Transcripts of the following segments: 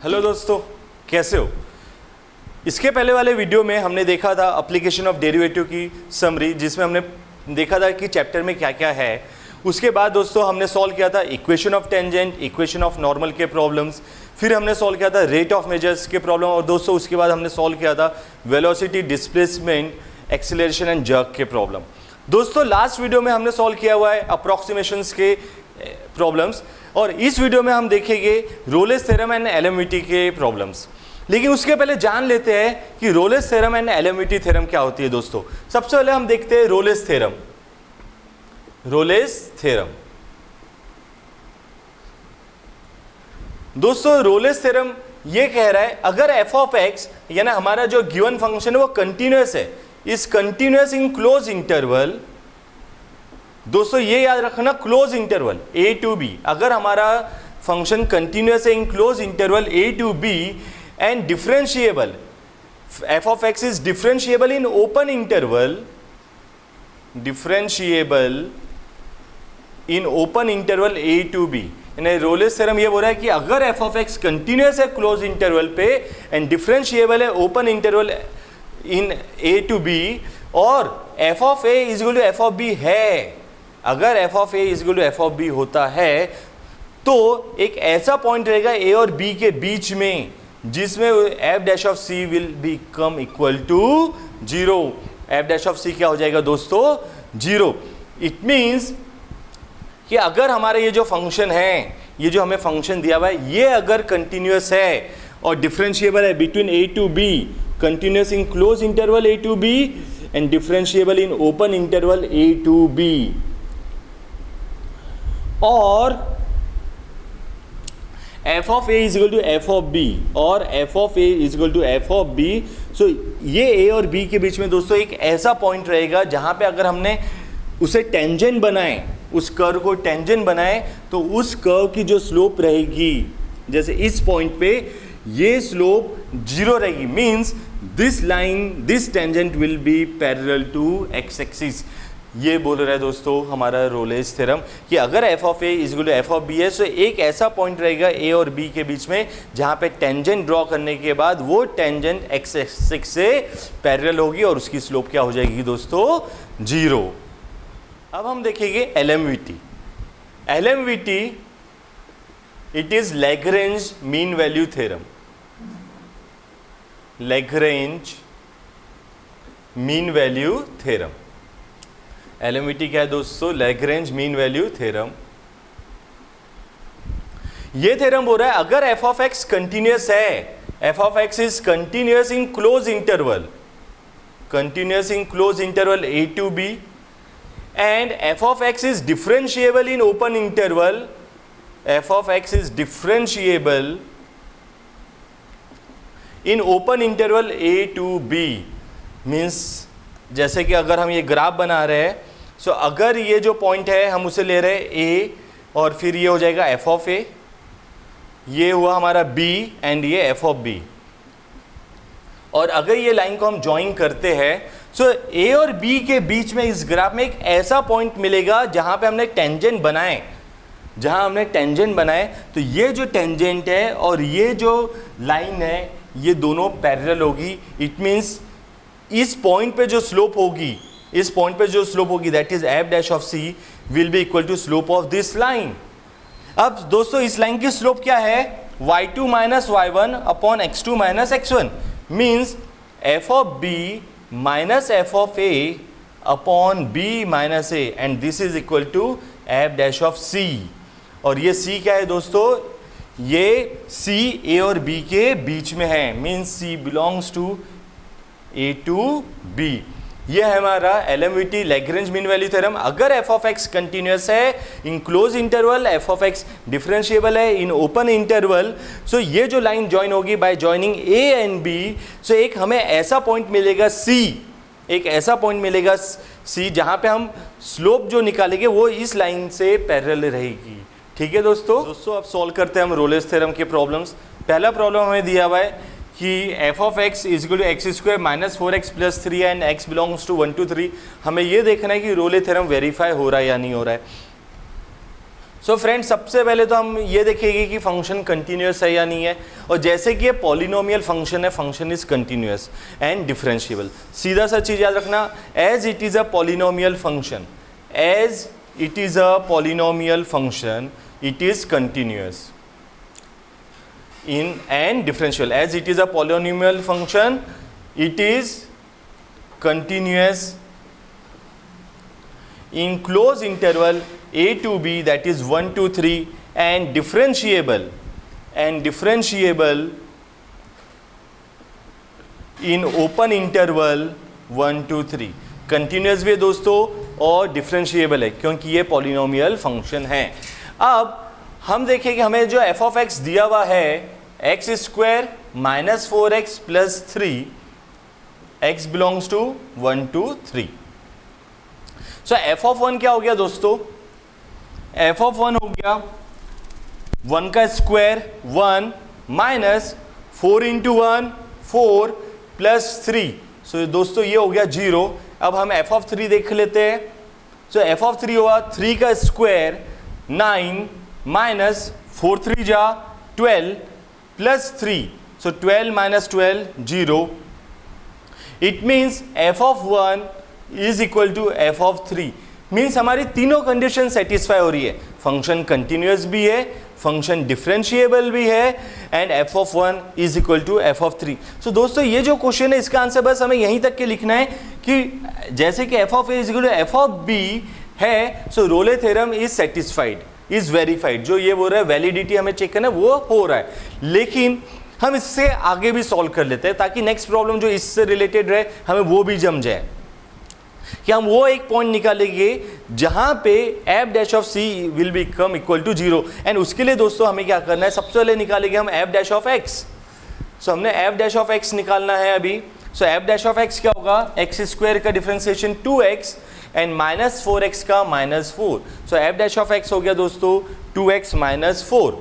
Hello दोस्तों, कैसे हो? इसके पहले वाले वीडियो में हमने देखा था एप्लीकेशन ऑफ डेरिवेटिव की समरी, जिसमें हमने देखा था कि चैप्टर में क्या क्या है। उसके बाद दोस्तों हमने सॉल्व किया था equation of tangent, equation of normal के प्रॉब्लम्स, फिर हमने सॉल्व किया था रेट ऑफ मेजर्स के प्रॉब्लम, और दोस्तों उसके बाद हमने सॉल्व किया था velocity, displacement, acceleration and jerk के प्रॉब्लम। दोस्तों लास्ट वीडियो में हमने सॉल्व किया हुआ है अप्रॉक्सीमेशंस के प्रॉब्लम्स, और इस वीडियो में हम देखेंगे रोलेस थ्योरम एंड एलएमवीटी के प्रॉब्लम्स। लेकिन उसके पहले जान लेते हैं कि रोलेस थ्योरम एंड एलएमवीटी थ्योरम क्या होती है। दोस्तों सबसे पहले हम देखते हैं रोलेस थ्योरम। रोलेस थ्योरम दोस्तों, रोलेस थ्योरम ये कह रहा है अगर एफ ऑफ एक्स यानी हमारा जो गिवन फंक्शन है वो कंटिन्यूअस है, is continuous in close interval. दोस्तों ये याद रखना, close interval a to b, अगर हमारा फंक्शन कंटिन्यूअस है in close interval a to b and differentiable, f of x is differentiable in open interval, differentiable in open interval a to b। यानी Rolle's theorem ये बोल रहा है कि अगर f ऑफ x कंटिन्यूअस है close interval पे and differentiable है open interval in a to b, और f of a is equal to f of b है, अगर f of a is equal to f of b होता है तो एक ऐसा पॉइंट रहेगा a और b के बीच में जिसमें f dash of c will become equal to 0। f dash of c क्या हो जाएगा दोस्तों? 0। इट मीन्स कि अगर हमारा ये जो फंक्शन है, ये जो हमें फंक्शन दिया हुआ है, ये अगर कंटिन्यूअस है और डिफरेंशिएबल है between a to b, continuous in close interval a to b and differentiable in open interval a to b, और f of a is equal to f of b और f of a is equal to f of b। So ये a और b के बीच में दोस्तों एक ऐसा पॉइंट रहेगा जहां पे अगर हमने उसे टेंजेंट बनाए, उस कर्व को टेंजेंट बनाए, तो उस कर्व की जो स्लोप रहेगी, जैसे इस पॉइंट पे ये स्लोप 0 रहेगी, means this line, this tangent will be parallel to x axis. ये बोल रहा है दोस्तों हमारा रोलेस थ्योरम कि अगर f of a is equal to f of b है, तो एक ऐसा पॉइंट रहेगा a और b के बीच में जहां पे टेंजेंट ड्रॉ करने के बाद वो टेंजेंट x एक्सिस से पैरेलल होगी और उसकी स्लोप क्या हो जाएगी दोस्तों? 0। अब हम देखेंगे LMVT। LMVT it is Lagrange mean value theorem. Lagrange mean value theorem. LMVT क्या है दोस्तों? Lagrange mean value theorem. ये थ्योरम बोल रहा है अगर f ऑफ x कंटिन्यूअस है, f of x is continuous in close interval, continuous in close interval a to b, and f of x is differentiable in open interval, f of x is differentiable in open interval a to b, means जैसे कि अगर हम ये graph बना रहे हैं, सो अगर ये जो पॉइंट है हम उसे ले रहे हैं a और फिर ये हो जाएगा f of a, ये हुआ हमारा b एंड ये f of b, और अगर ये लाइन को हम ज्वाइन करते हैं सो a और b के बीच में इस ग्राफ में एक ऐसा पॉइंट मिलेगा जहां पे हमने टेंजेंट बनाए, जहां हमने टेंजेंट बनाए, तो ये जो टेंजेंट है और ये जो लाइन है ये दोनों पैरेलल होगी। इट मींस इस पॉइंट पे जो स्लोप होगी, इस पॉइंट पे जो स्लोप होगी that is f dash of c will be equal to slope of this line. अब दोस्तों इस लाइन की स्लोप क्या है? y2 minus y1 upon x2 minus x1, means f of b minus f of a upon b minus a, and this is equal to f dash of c। और ये c क्या है दोस्तों? ये c a और b के बीच में है, means c belongs to a to b। ये है हमारा LMVT Lagrange mean value theorem. अगर f ऑफ x कंटिन्यूअस है in close interval, f of x differentiable है इन ओपन इंटरवल, सो ये जो लाइन ज्वाइन होगी by joining a and b, so एक हमें ऐसा पॉइंट मिलेगा c, एक ऐसा पॉइंट मिलेगा c जहां पे हम स्लोप जो निकालेंगे वो इस लाइन से पैरेलल रहेगी। ठीक है दोस्तों अब सॉल्व करते हैं हम रोलेस थ्योरम के प्रॉब्लम्स। पहला प्रॉब्लम हमें दिया हुआ है कि f of x is equal to x square minus 4x plus 3 and x belongs to 1 to 3। हमें ये देखना है कि रोले थ्योरम वेरीफाई हो रहा है या नहीं हो रहा है। सो फ्रेंड्स, सबसे पहले तो हम ये देखेंगे कि फंक्शन कंटिन्यूस है या नहीं है, और जैसे कि ये पॉलिनोमियल फंक्शन है, function is continuous and differentiable. सीधा सा चीज याद रखना, as it is a polynomial function, as it is a polynomial function, it is continuous in and differentiable. As it is a polynomial function, it is continuous in closed interval a to b, that is 1 2 3, and differentiable in open interval 1 2 3. Continuous भी है दोस्तों और differentiable है क्योंकि ये polynomial function है। अब हम देखें कि हमें जो एफ ऑफ एक्स दिया हुआ है x square minus 4x plus 3, x belongs to 1 2 3। So f of 1 क्या हो गया दोस्तों, एफ ऑफ 1 हो गया 1 का square 1 minus 4 into 1 4 plus 3। So दोस्तों ये हो गया 0। अब हम एफ ऑफ 3 देख लेते हैं। सो एफ ऑफ 3 हुआ 3 का स्क्वायर 9 माइनस 4 3 जा 12 plus 3। So 12 minus 12 0। It means f of 1 is equal to f of 3। Means हमारी तीनों कंडीशन सेटिस्फाई हो रही है, फंक्शन कंटिन्यूस भी है, फंक्शन डिफरेंशिएबल भी है, and f of 1 is equal to f of 3। So दोस्तों ये जो क्वेश्चन है इसका आंसर बस हमें यहीं तक के लिखना है कि जैसे कि f of a is equal to f of b है, so Rolle theorem is satisfied, is verified. जो ये बोल रहा है वैलिडिटी हमें चेक करना है वो हो रहा है, लेकिन हम इससे आगे भी सॉल्व कर लेते हैं ताकि नेक्स्ट प्रॉब्लम जो इससे रिलेटेड रहे हमें वो भी जम जाए, कि हम वो एक पॉइंट निकालेंगे जहां पे f dash of c will become equal to 0। And उसके लिए दोस्तों हमें क्या करना है, सबसे पहले निकालेंगे हम एफ डैश ऑफ एक्स। सो हमने एफ डैश ऑफ एक्स निकालना है अभी। सो एफ डैश ऑफ एक्स क्या होगा, एक्स स्क्वायर का differentiation 2x and minus 4x का minus 4। So f dash of x हो गया दोस्तों 2x माइनस 4।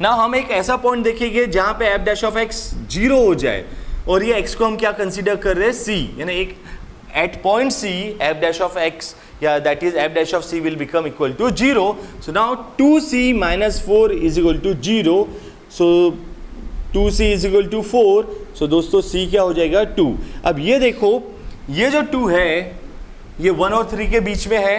ना हम एक ऐसा पॉइंट देखेंगे जहां पे एफ डैश ऑफ एक्स 0 हो जाए, और ये x को हम क्या कंसीडर कर रहे हैं, c, यानी एक at point c f dash of x या that is f dash of c will become equal to 0। So now 2c minus 4 is equal to 0। So 2c is equal to 4। So दोस्तों c क्या हो जाएगा 2। अब ये देखो, ये जो 2 है ये 1 और 3 के बीच में है।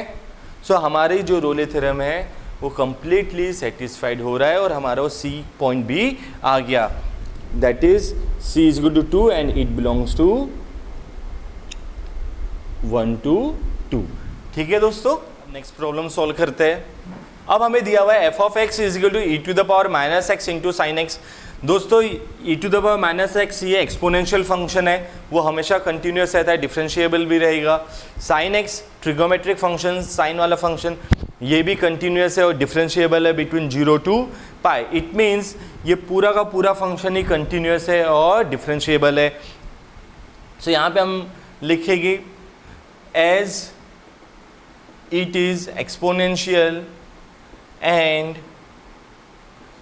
सो हमारी जो रोले थ्योरम है वो कंप्लीटली सेटिस्फाइड हो रहा है और हमारा वो सी पॉइंट भी आ गया, that is c is equal to 2 and it belongs to 1 2 2। ठीक है दोस्तों, नेक्स्ट प्रॉब्लम सॉल्व करते हैं। अब हमें दिया हुआ है f of x is equal to e to the power minus x into sine x. दोस्तों e to the power minus x ये एक्सपोनेंशियल फंक्शन है, वो हमेशा कंटिन्यूस रहता है, डिफरेंशिएबल भी रहेगा। Sine x trigonometric function, sine वाला फंक्शन, ये भी कंटिन्यूस है और डिफरेंशिएबल है between 0 to pi. It means ये पूरा का पूरा फंक्शन ही कंटिन्यूस है और डिफरेंशिएबल है। सो यहाँ पे हम लिखेंगे as it is exponential and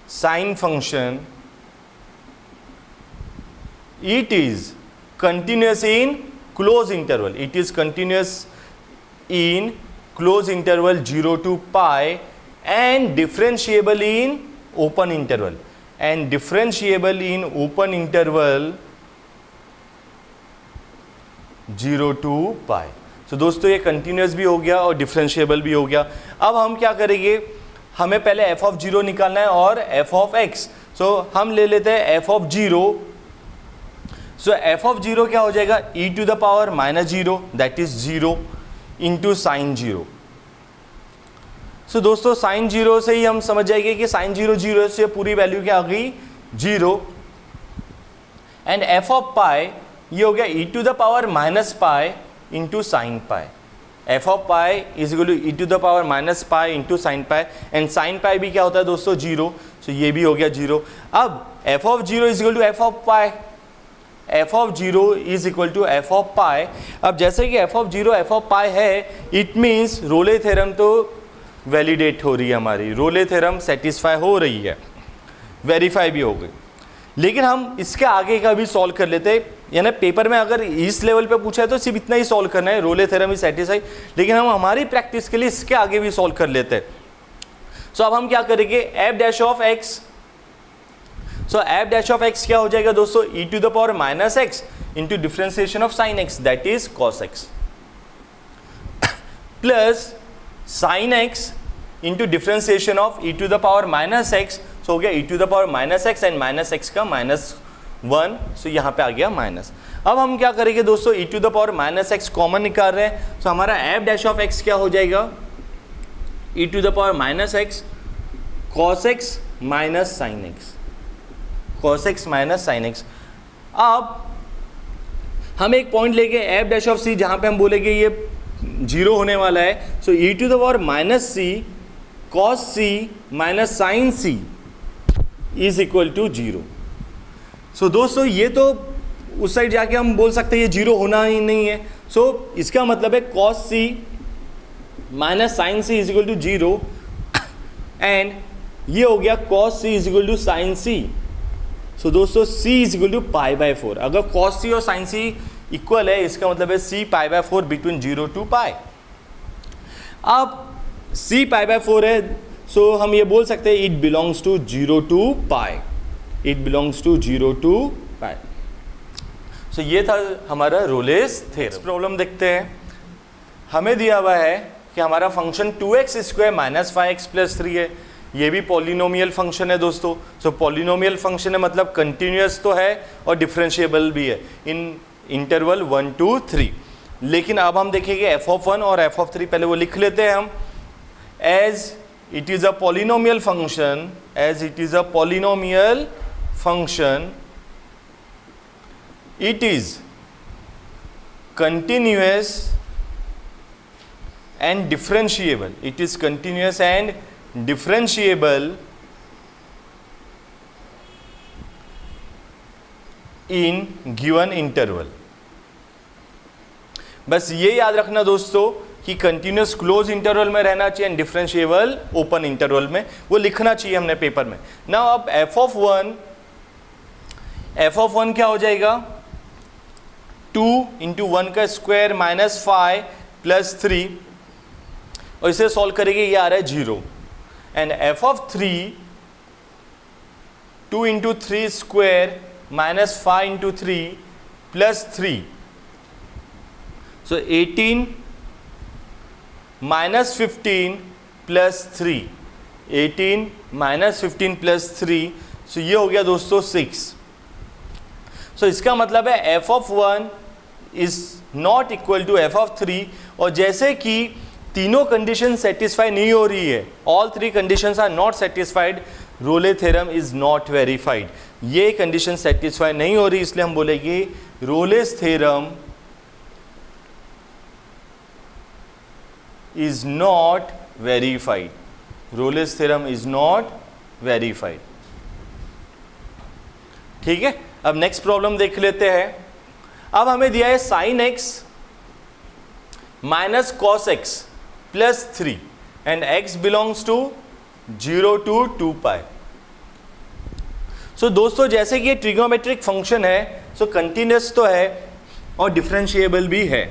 sine function, it is continuous in closed interval, it is continuous in closed interval 0 to pi and differentiable in open interval, and differentiable in open interval 0 to pi। so दोस्तों ये continuous भी हो गया और differentiable भी हो गया। अब हम क्या करेंगे, हमें पहले f of 0 निकालना है और f of x। so हम ले लेते हैं f of 0। So f of 0 क्या हो जाएगा, e to the power minus 0 that is 0 into sine 0। So दोस्तों साइन 0 से ही हम समझ जाएंगे कि साइन 0 0 से पूरी वैल्यू क्या आ गई 0। एंड एफ ऑफ पाई ये हो गया e to the power minus pi into sine pi. F of pi is equal to e to the power minus pi into sine pi, and sine pi भी क्या होता है दोस्तों 0। सो ये भी हो गया 0। अब f of 0 is equal to f of pi, f of 0 is equal to f of pi. अब जैसे कि f of 0 f of pi है, इट मीन्स रोले थ्योरम तो वैलिडेट हो रही है, हमारी रोले थ्योरम सेटिस्फाई हो रही है, वेरीफाई भी हो गई। लेकिन हम इसके आगे का भी सॉल्व कर लेते हैं, यानी पेपर में अगर इस लेवल पे पूछा है तो सिर्फ इतना ही सॉल्व करना है, रोले थ्योरम इज सेटिस्फाई। लेकिन हम हमारी प्रैक्टिस के लिए इसके आगे भी सॉल्व कर लेते हैं। सो अब हम क्या करेंगे, f dash of x, so f dash of x क्या हो जाएगा दोस्तों, e to the power minus x into differentiation of sine x that is cos x plus sine x into differentiation of e to the power minus x, so हो गया e to the power minus x and minus x का -1, सो यहाँ पे आ गया minus. अब हम क्या करेंगे दोस्तों, e to the power minus x common निकाल रहे हैं, सो हमारा एफ डैश ऑफ एक्स क्या हो जाएगा, e to the power minus x cos x minus sine x, cos x minus sine x. अब हम एक पॉइंट लेके एफ डैश ऑफ सी जहाँ पे हम बोलेंगे ये 0 होने वाला है, so e to the power minus c cos c minus sine c is equal to 0। So दोस्तों ये तो उस साइड जाके हम बोल सकते हैं ये 0 होना ही नहीं है, सो इसका मतलब है cos c minus sine c is equal to 0 and ये हो गया cos c is equal to sine c. So दोस्तों c इज इक्वल टू π/4, अगर cos c और sin c इक्वल है इसका मतलब है c π/4 बिटवीन 0 to π। अब c π/4 है, सो हम ये बोल सकते हैं it belongs to 0 to π, it belongs to 0 to π। So ये था हमारा रोलेस थ्योरम। प्रॉब्लम देखते हैं, हमें दिया हुआ है कि हमारा function 2x² minus 5x plus 3 है, ये भी पॉलिनोमियल फंक्शन है दोस्तों। सो पॉलिनोमियल फंक्शन है मतलब कंटिन्यूअस तो है और डिफरेंशिएबल भी है इन इंटरवल 1 to 3। लेकिन अब हम देखेंगे f(1) और f(3), पहले वो लिख लेते हैं हम। As it is a polynomial function, as it is a polynomial function, it is continuous and differentiable, it is continuous and differentiable in given interval। बस ये याद रखना दोस्तों कि कंटिन्यूस क्लोज इंटरवल में रहना चाहिए एंड डिफरेंशिएबल ओपन इंटरवल में, वो लिखना चाहिए हमने पेपर में। ना अब f(1) क्या हो जाएगा, 2 × 1 का स्क्वायर माइनस 5 प्लस 3, और इसे सॉल्व करेंगे ये आ रहा है 0 and f(3) 2 × 3 square minus 5 × 3 plus 3, so 18 minus 15 plus 3, 18 minus 15 plus 3, सो ये हो गया दोस्तों 6। सो इसका मतलब है f(1) is not equal to f(3), और जैसे कि तीनों कंडीशन सेटिस्फाई नहीं हो रही है, all 3 conditions are not satisfied, Rolle theorem is not verified. ये कंडीशन सेटिस्फाई नहीं हो रही इसलिए हम बोलेंगे Rolle's theorem is not verified, Rolle's theorem is not verified. ठीक है, अब नेक्स्ट प्रॉब्लम देख लेते हैं। अब हमें दिया है sine x minus cos x plus 3 and x belongs to 0 to 2π। So दोस्तों जैसे कि ये ट्रिग्नोमेट्रिक फंक्शन है, सो कंटिन्यूस तो है और डिफरेंशिएबल भी है।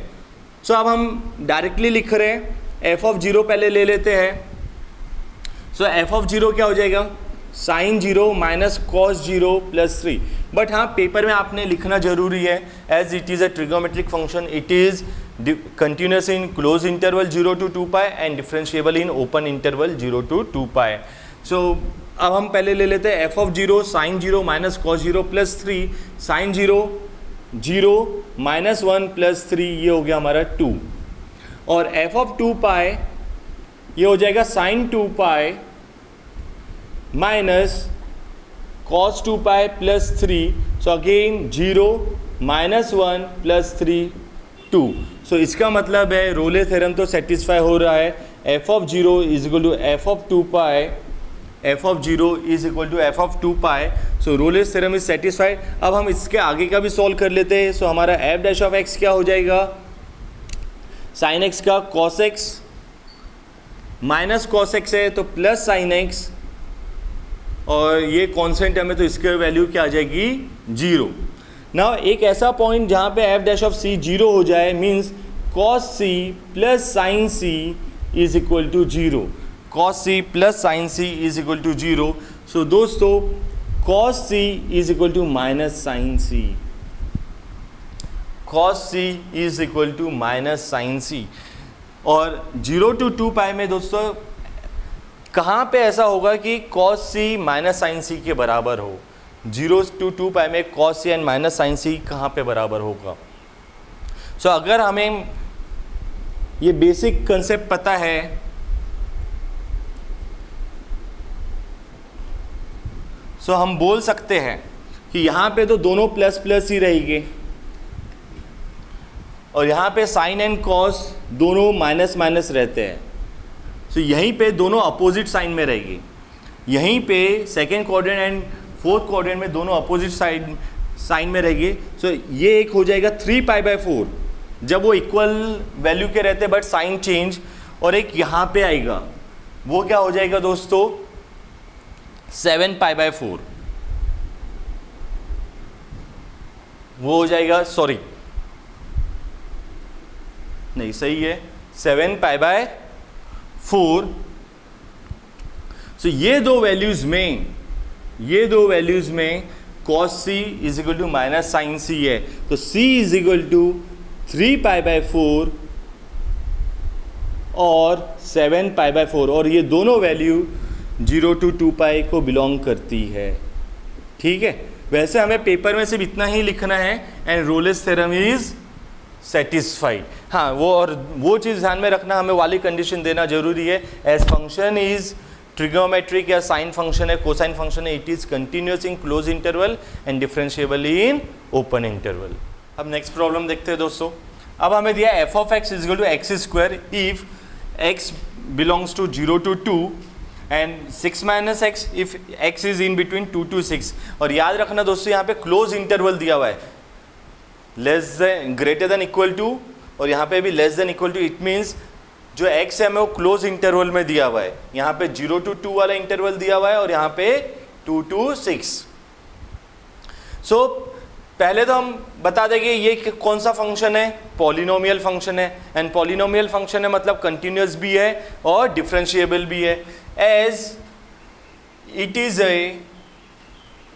सो अब हम डायरेक्टली लिख रहे हैं, f(0) पहले ले लेते हैं। सो f(0) क्या हो जाएगा, sine 0 minus cos 0 plus 3। But हाँ पेपर में आपने लिखना जरूरी है, as it is a trigonometric function, it is continuous in closed interval 0 to 2π and differentiable in open interval 0 to 2π। so अब हम पहले ले लेते हैं f(0) sin 0 minus cos 0 plus 3, sine 0 0 minus 1 plus 3, ये हो गया हमारा 2, और f(2π) ये हो जाएगा sin 2π minus cos 2π plus 3, so again 0 minus 1 plus 3 2। So इसका मतलब है रोले थ्योरम तो सेटिस्फाई हो रहा है, f(0) is equal to f(2π), f(0) is equal to f(2π), so Rolle theorem is satisfied. अब हम इसके आगे का भी सॉल्व कर लेते हैं। सो हमारा f डैश ऑफ x क्या हो जाएगा, साइन x का cos x minus cos x है तो प्लस साइन x, और ये कॉन्स्टेंट है, तो इसके वैल्यू क्या आ जाएगी 0। ना एक ऐसा पॉइंट जहाँ पे f डैश ऑफ c 0 हो जाए, means cos c plus sine c is equal to 0। cos c plus sine c is equal to 0। So दोस्तों cos c is equal to minus sine c, cos c is equal to minus sine c। और 0 to 2 पाई में दोस्तों कहाँ पे ऐसा होगा कि cos c minus sine c के बराबर हो? 0 to 2 पाई में cos c and minus sine c कहाँ पे बराबर होगा? सो अगर हमें ये बेसिक कंसेप्ट पता है सो हम बोल सकते हैं कि यहाँ पे तो दोनों प्लस प्लस ही रहेंगे और यहाँ पे साइन एंड कॉस दोनों माइनस माइनस रहते हैं। सो यहीं पे दोनों अपोजिट साइन में रहेगी, यहीं पे second quadrant and fourth quadrant में दोनों अपोजिट साइन में रहेगी। सो ये एक हो जाएगा 3π/4 जब वो इक्वल वैल्यू के रहते बट साइन चेंज, और एक यहाँ पे आएगा वो क्या हो जाएगा दोस्तों 7π/4, वो हो जाएगा, सॉरी नहीं सही है 7π/4। सो ये दो वैल्यूज में cos c is equal to minus sine c है, तो c इज इक्वल टू 3π/4 और 7π/4, और ये दोनों वैल्यू 0 to 2 पाई को बिलोंग करती है। ठीक है, वैसे हमें पेपर में सिर्फ इतना ही लिखना है and Rolle's theorem is satisfied. हाँ, वो चीज़ ध्यान में रखना, हमें वाली कंडीशन देना जरूरी है। एज फंक्शन इज ट्रिग्नोमेट्रिक या साइन फंक्शन है, कोसाइन फंक्शन है, it is continuous in close interval and differentiable in open interval. अब नेक्स्ट प्रॉब्लम देखते हैं दोस्तों। अब हमें दिया f of x is equal to x square if x belongs to 0 to 2 and 6 minus x if x is in between 2 to 6। और याद रखना दोस्तों यहाँ पे क्लोज इंटरवल दिया हुआ है, less than greater than equal to, और यहाँ पे भी less than equal to. It means जो x है हमें वो क्लोज इंटरवल में दिया हुआ है, यहाँ पे 0 to 2 वाला इंटरवल दिया हुआ है और यहाँ पे 2 to 6। सो पहले तो हम बता देंगे ये कौन सा फंक्शन है, पॉलिनोमियल फंक्शन है, एंड पॉलिनोमियल फंक्शन है मतलब कंटिन्यूअस भी है और डिफरेंशिएबल भी है। As it is a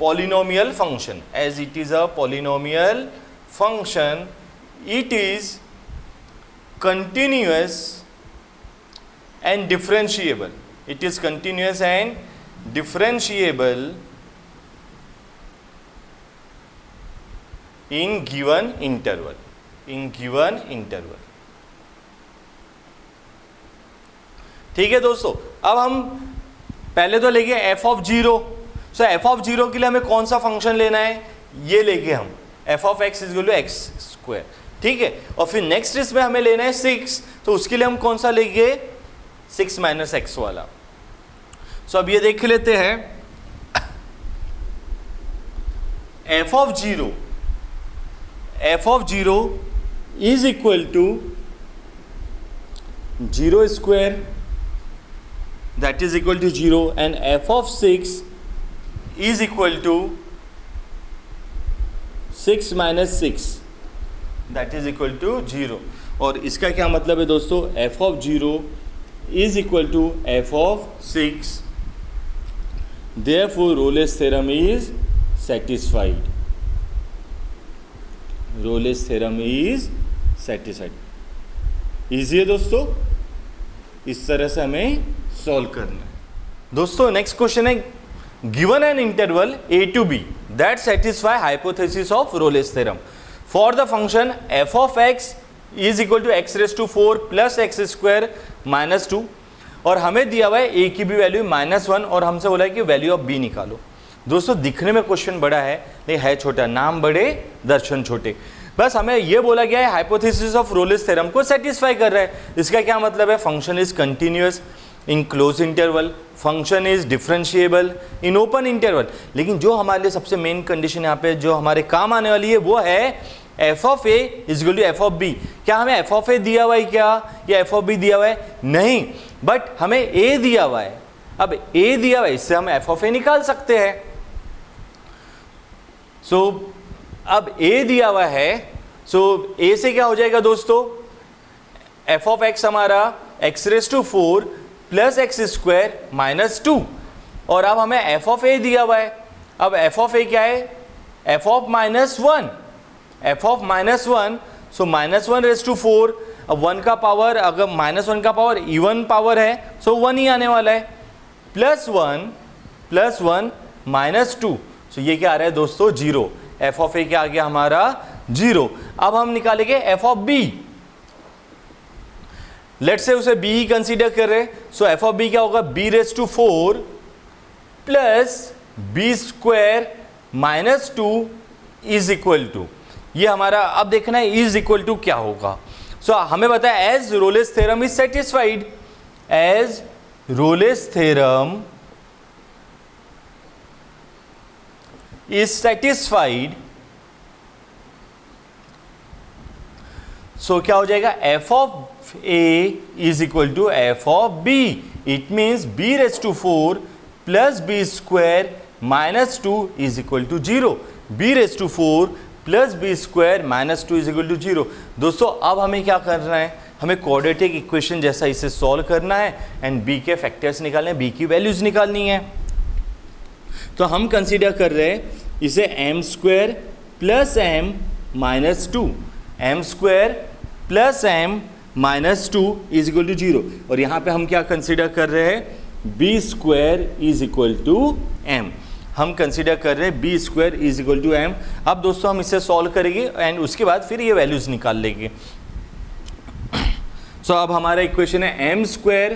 polynomial function, as it is a polynomial function, it is continuous and differentiable, it is continuous and differentiable in given interval, in given interval। ठीक है दोस्तों, अब हम पहले तो लेंगे f of 0। So f of 0 के लिए हमें कौन सा फंक्शन लेना है, ये लेंगे हम f of x is equal to x square. ठीक है, और फिर नेक्स्ट इसमें हमें लेना है 6, तो उसके लिए हम कौन सा लेंगे 6 minus x वाला। सो अब ये देख लेते हैं f of 0 is equal to 0 square that is equal to 0 and f of 6 is equal to 6 minus 6 that is equal to 0। और इसका क्या मतलब है दोस्तों, f of 0 is equal to f of 6, therefore Rolle's theorem is satisfied, Rolle's theorem is satisfied. Easy है दोस्तों, इस तरह से हमें सॉल्व करना है। दोस्तों नेक्स्ट क्वेश्चन है, given an interval a to b that satisfy hypothesis of Rolle's theorem for the function f of x is equal to x raised to 4 plus x square minus 2, और हमें दिया हुआ है a की भी value -1 और हमसे बोला है कि वैल्यू ऑफ b निकालो। दोस्तों दिखने में क्वेश्चन बड़ा है लेकिन है छोटा, नाम बड़े दर्शन छोटे। बस हमें ये बोला गया है हाइपोथेसिस ऑफ रोलेस थ्योरम को सेटिस्फाई कर रहा है। इसका क्या मतलब है, function is continuous in close interval, function is differentiable in open interval. लेकिन जो हमारे लिए सबसे मेन कंडीशन यहाँ पे जो हमारे काम आने वाली है वो है f of a is equal to f of b। क्या हमें f of a दिया हुआ है क्या, या f of b दिया हुआ है, नहीं, बट हमें a दिया हुआ है। अब a दिया हुआ है, इससे हम f of a निकाल सकते हैं। सो अब a दिया हुआ है, सो a से क्या हो जाएगा दोस्तों, f of x हमारा x raised to 4 plus x square minus 2, और अब हमें एफ ऑफ ए दिया हुआ है। अब एफ ऑफ ए क्या है? F of minus 1, f of minus 1, so minus 1 raise to 4। अब 1 का पावर, अगर माइनस 1 का पावर इवन पावर है सो 1 ही आने वाला है, प्लस 1 माइनस 2, सो ये क्या आ रहा है दोस्तों? 0। एफ ऑफ ए क्या आ गया हमारा? 0। अब हम निकालेंगे F of B. Let's say उसे बी ही कंसीडर कर रहे, सो एफ ऑफ बी क्या होगा? B raise to 4 plus b square minus 2 is equal to, ये हमारा अब देखना है इज इक्वल टू क्या होगा। सो हमें बताया as Rolle's theorem is satisfied, as Rolle's theorem is satisfied, so क्या हो जाएगा? F of a is equal to f of b. It means b raise to 4 plus b square minus 2 is equal to 0। B raise to 4 plus b square minus 2 is equal to 0। दोस्तों अब हमें क्या करना है? हमें quadratic equation जैसा इसे solve करना है एंड बी के फैक्टर्स निकालने हैं, बी की वैल्यूज निकालनी है। तो हम कंसीडर कर रहे हैं इसे m square plus m minus 2, m square plus m minus 2 is equal to 0, और यहाँ पे हम क्या कंसीडर कर रहे हैं? B square is equal to m. हम कंसीडर कर रहे हैं b square is equal to m. अब दोस्तों हम इसे सॉल्व करेंगे एंड उसके बाद फिर ये वैल्यूज निकाल लेंगे। सो अब हमारा इक्वेशन है m square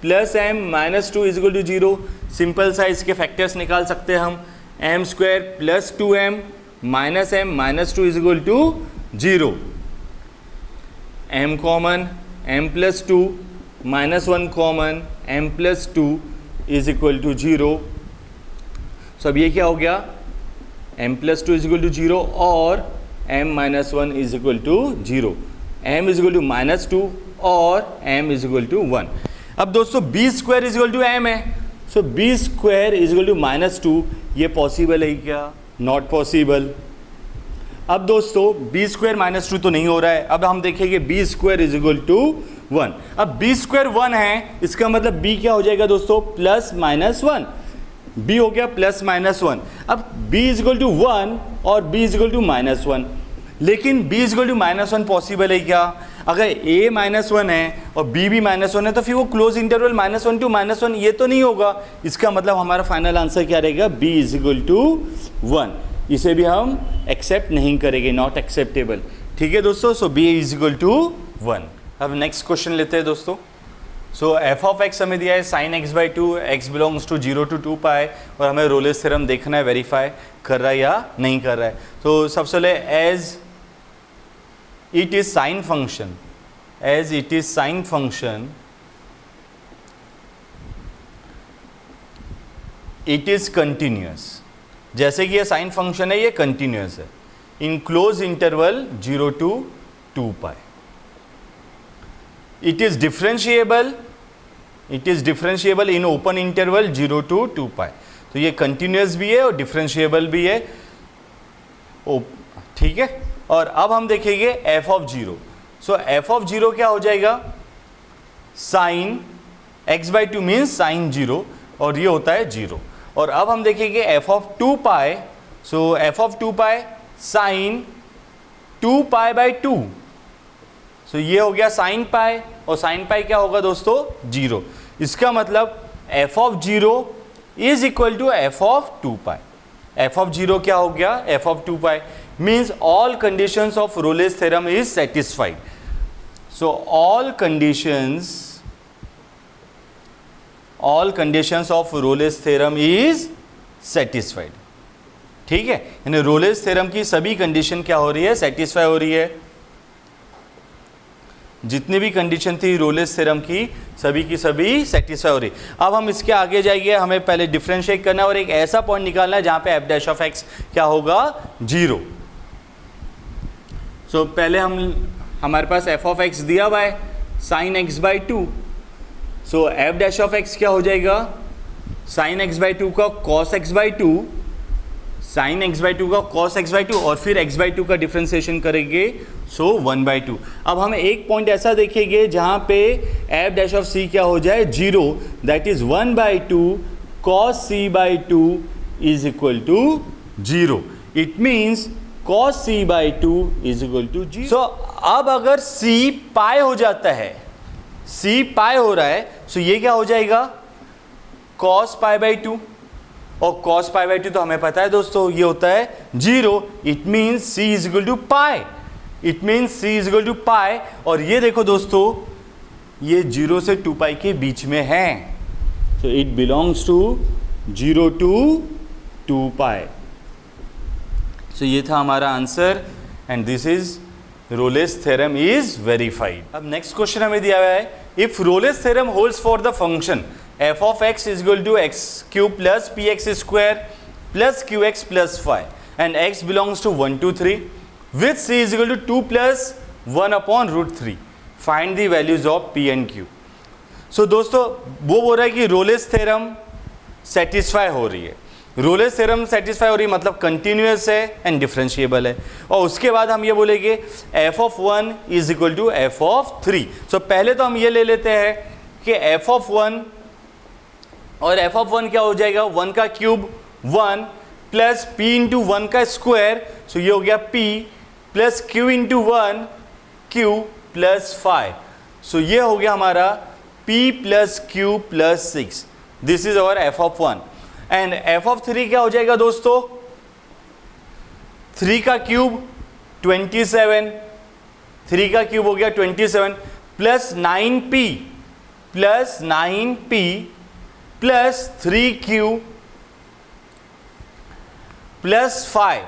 plus m minus 2 is equal to 0। Simple सा इसके फैक्टर्स निकाल सकते हैं हम, m square plus 2m minus m minus 2 is equal to 0। m common, m plus 2 minus 1 common, m plus 2 is equal to 0। So अब ये क्या हो गया? m plus 2 is equal to 0 और m minus 1 is equal to 0, m is equal to minus 2 और m is equal to 1। अब दोस्तों b square is equal to m है, so b square is equal to minus 2, ये possible है क्या? Not possible. अब दोस्तों b स्क्वायर माइनस 2 तो नहीं हो रहा है, अब हम देखेंगे b square is equal to 1। अब b स्क्वायर 1 है, इसका मतलब b क्या हो जाएगा दोस्तों? प्लस माइनस 1, b हो गया प्लस माइनस 1। अब b इज इक्वल टू 1 और b is equal to minus 1, लेकिन b is equal to minus 1 possible है क्या? अगर a माइनस 1 है और b भी माइनस 1 है तो फिर वो close interval minus 1 to minus 1 ये तो नहीं होगा। इसका मतलब हमारा फाइनल आंसर क्या रहेगा? b is equal to 1। इसे भी हम एक्सेप्ट नहीं करेंगे, नॉट एक्सेप्टेबल। ठीक है दोस्तों, सो b इज इक्वल टू 1। अब नेक्स्ट क्वेश्चन लेते हैं दोस्तों। सो एफ ऑफ एक्स हमें दिया है sine x by 2, x belongs to 0 to 2 pi, और हमें रोलेस थ्योरम देखना है वेरीफाई कर रहा है या नहीं कर रहा है। तो सबसे पहले as it is sine function, as it is sine function, it is continuous। जैसे कि ये साइन फंक्शन है, ये कंटिन्यूस है in close interval 0 to 2 pi. It is differentiable in open interval 0 to 2 pi. तो ये कंटिन्यूस भी है और डिफरेंशिएबल भी है, ठीक है। और अब हम देखेंगे F of 0। So f of 0 क्या हो जाएगा? Sign x by 2 means sign 0, और ये होता है 0। और अब हम देखेंगे F of 2 pi. So f of 2 pi sine 2 pi by 2, सो ये हो गया साइन पाई, और साइन पाई क्या होगा दोस्तों? 0। इसका मतलब f of 0 is equal to f of 2 pi. F of 0 क्या हो गया? F of 2 pi means all conditions of Rolle's theorem is satisfied. So all conditions of Rolle's theorem is satisfied। ठीक है, यानी Rolle's theorem की सभी condition क्या हो रही है? सेटिस्फाई हो रही है। जितनी भी कंडीशन थी Rolle's theorem की सभी सेटिस्फाई हो रही। अब हम इसके आगे जाएंगे, हमें पहले डिफरेंशिएट करना है और एक ऐसा पॉइंट निकालना है जहां पे एफ डैश ऑफ एक्स क्या होगा? 0। तो पहले हमारे पास एफ ऑफ एक्स दिया हुआ है sine x by 2, so f dash of x क्या हो जाएगा? साइन एक्स बाई 2 का cos x by 2 sign x by two का कॉस एक्स बाई टू और फिर एक्स बाई टू का डिफ्रेंसिएशन करेंगे, सो 1/2। अब हमें एक पॉइंट ऐसा देखेंगे जहाँ पे एफ डैश ऑफ सी क्या हो जाए 0, that is 1/2 cos c by two is equal to 0। It means cos c by two is equal to 0। So अब अगर सी पाई हो जाता है, सी पाई हो रहा है, सो ये क्या हो जाएगा कॉस पाई बाई टू, और कॉस पाई बाई टू तो हमें पता है दोस्तों ये होता है 0। It means c is equal to pi, it means c is equal to pi. और ये देखो दोस्तों ये 0 से 2 पाई के बीच में है, so it belongs to 0 to 2 pi. So ये था हमारा answer and this is Rolle's theorem is verified. अब नेक्स्ट क्वेश्चन हमें दिया हुआ है, if Rolle's theorem holds for the function f of x is equal to x cube plus px square plus qx plus 5 and x belongs to 1 2 3 with c is equal to 2 plus 1 upon root 3, find the values of p and q। so दोस्तों वो बोल रहा है कि Rolle's theorem satisfy हो रही है, Rolle's theorem satisfy हो रही है मतलब कंटिन्यूअस है एंड डिफरेंशिएबल है। और उसके बाद हम ये बोलेंगे f of 1 is equal to f of 3। so पहले तो हम ये ले लेते हैं कि f of 1 और f of 1 क्या हो जाएगा 1 का क्यूब 1 प्लस p इंटू 1 का स्क्वायर, सो ये हो गया p plus q into 1 q plus 5, सो ये हो गया हमारा p plus q plus 6। This is our f of 1 and f of 3 क्या हो जाएगा दोस्तों 3 का क्यूब 27, 3 का क्यूब हो गया 27 plus 9p plus 3q plus 5।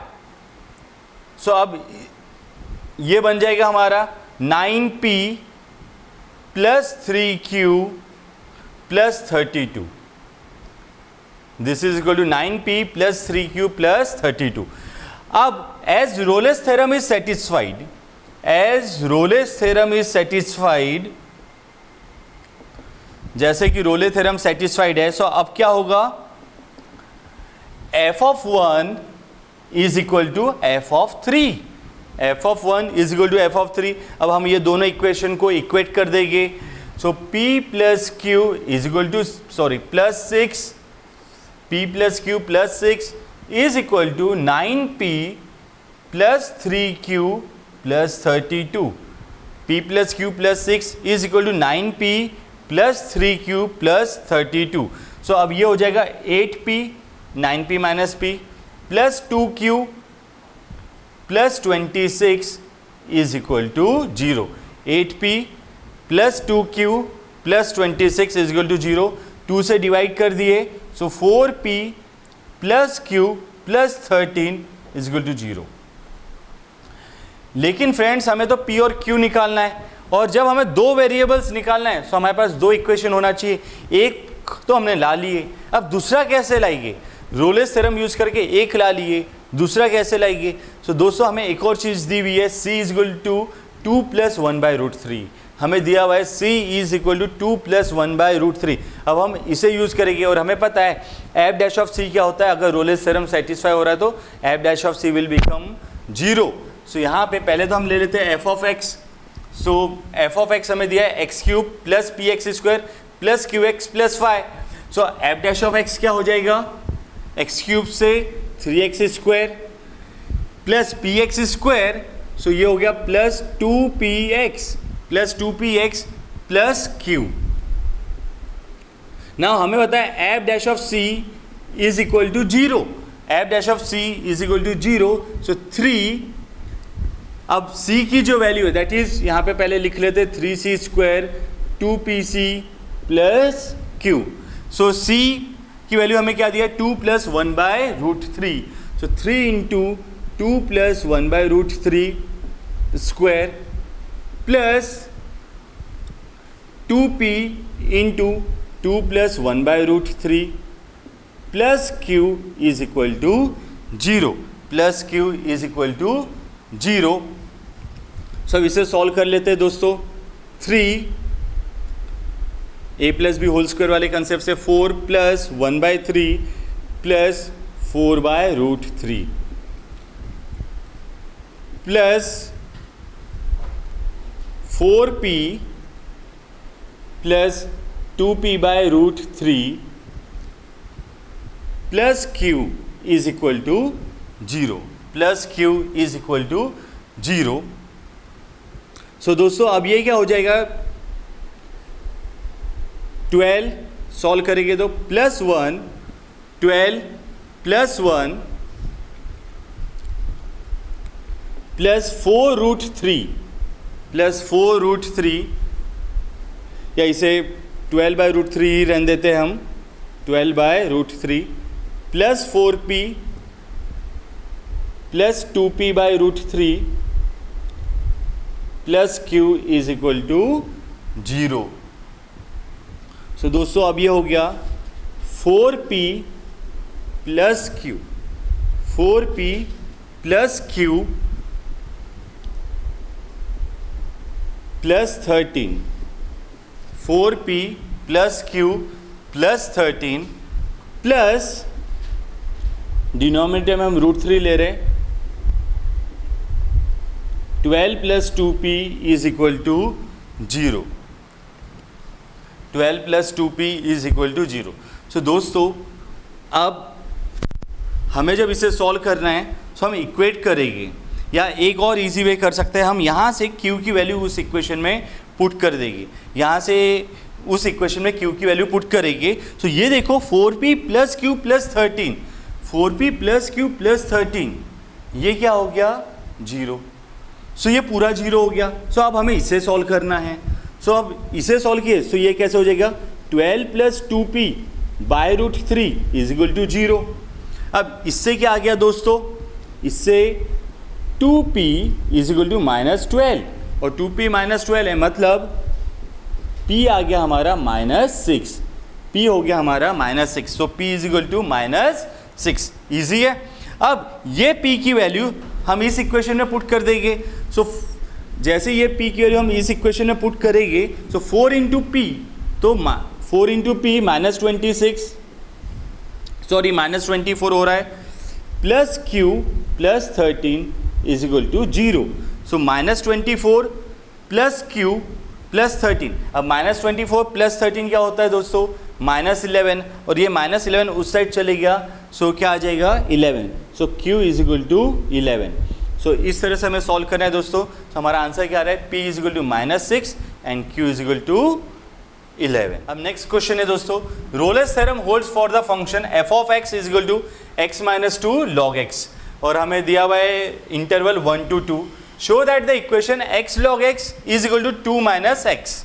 सो अब ये बन जाएगा हमारा 9p plus 3q plus 32। This is equal to 9p plus 3q plus 32। अब as Rolle's theorem is satisfied, as Rolle's theorem is satisfied, जैसे कि रोले थ्योरम सेटिस्फाइड है, सो अब क्या होगा f of 1 is equal to f of 3, f of 1 is equal to f of 3। अब हम ये दोनों इक्वेशन को इक्वेट कर देंगे, so p plus q is equal to plus 6, p plus q plus 6 is equal to 9p plus 3q plus 32। p plus q plus 6 is equal to 9p plus 3q plus 32। So अब ये हो जाएगा 8p 9p minus p plus 2q plus 26 is equal to 0। 8p plus 2q plus 26 is equal to 0, 2 से divide कर दिए, सो 4p plus q plus 13 is equal to 0। लेकिन friends हमें तो p और q निकालना है, और जब हमें दो वेरिएबल्स निकालना है तो हमारे पास दो इक्वेशन होना चाहिए। एक तो हमने ला लिए, अब दूसरा कैसे लाएंगे, रोलेस थ्योरम यूज करके एक ला लिए, दूसरा कैसे लाएंगे। सो दोस्तों हमें एक और चीज़ दी हुई है, c is equal to 2 plus 1/√3। हमें दिया हुआ है c is equal to 2 plus 1/√3। अब हम इसे यूज करेंगे और हमें पता है एफ डैश ऑफ c क्या होता है, अगर रोलेस थ्योरम सेटिस्फाई हो रहा है तो F dash of c will become 0। सो यहाँ पे पहले तो हम ले लेते हैं f of x। So f of x हमें दिया है x cube plus p x square plus q x plus 5। So f dash of x क्या हो जाएगा, एक्स क्यूब से 3x square plus p x square, so ये हो गया plus 2px plus q। Now हमें पता है f dash of c is equal to 0, f dash of c is equal to 0, so 3। अब c की जो वैल्यू है दैट इज यहाँ पे पहले लिख लेते 3c square 2pc plus q। So c की वैल्यू हमें क्या दिया 2 plus 1/√3, so 3 into 2 plus 1/√3 square plus 2p into 2 plus 1/√3 plus q is equal to 0, plus q is equal to 0। सब इसे सॉल्व कर लेते हैं दोस्तों। 3 a plus b whole square वाले कंसेप्ट से 4 plus 1/3 plus 4/√3 plus 4p plus 2p/√3 plus q is equal to 0, plus q is equal to 0। So दोस्तों अब ये क्या हो जाएगा, 12 सॉल्व करेंगे तो +1, 12 + 1 प्लस 4√3 या इसे 12/√3 ही रहने देते हैं हम, 12/√3 plus 4p plus 2p/√3 plus q is equal to 0। So दोस्तों अब ये हो गया 4p plus q, 4p plus q plus 13, 4p plus q plus 13 plus denominator में हम √3 ले रहे हैं, 12 plus 2p is equal to 0, 12 plus 2p is equal to 0। So दोस्तों अब हमें जब इसे सॉल्व करना है तो हम इक्वेट करेंगे, या एक और इजी वे कर सकते हैं, हम यहाँ से q की वैल्यू उस इक्वेशन में पुट कर देंगे, यहाँ से उस इक्वेशन में q की वैल्यू पुट करेंगे। तो ये देखो 4p plus q plus 13, 4p plus q plus 13, ये क्या हो गया 0। सो ये पूरा 0 हो गया। सो अब हमें इसे सॉल्व करना है। सो अब इसे सॉल्व किए तो ये कैसे हो जाएगा, 12 plus 2p/√3 is equal to 0। अब इससे क्या आ गया दोस्तों, इससे 2p इज इक्वल टू -12 और 2p -12 है, मतलब p आ गया हमारा -6, p हो गया हमारा -6। So p is equal to -6, easy है। अब ये p की वैल्यू हम इस इक्वेशन में पुट कर देंगे। सो जैसे ये p की वैल्यू हम इस इक्वेशन में पुट करेंगे, सो 4 इंटू p, तो 4 इंटू p -26, सॉरी -24 हो रहा है, plus q plus 13 is equal to 0। So -24 plus q plus 13, अब -24 प्लस 13 क्या होता है दोस्तों, -11, और ये -11 उस साइड चले गया, सो क्या आ जाएगा 11। सो q इज इक्वल टू 11। सो इस तरह से हमें सॉल्व करना है दोस्तों। तो हमारा आंसर क्या आ रहा है, p is equal to -6 and q is equal to 11। अब नेक्स्ट क्वेश्चन है दोस्तों, Rolle's theorem holds for the function f of x is equal to x - 2 log x, और हमें दिया हुआ है interval 1 to 2। Show that the equation x log x is equal to 2 - x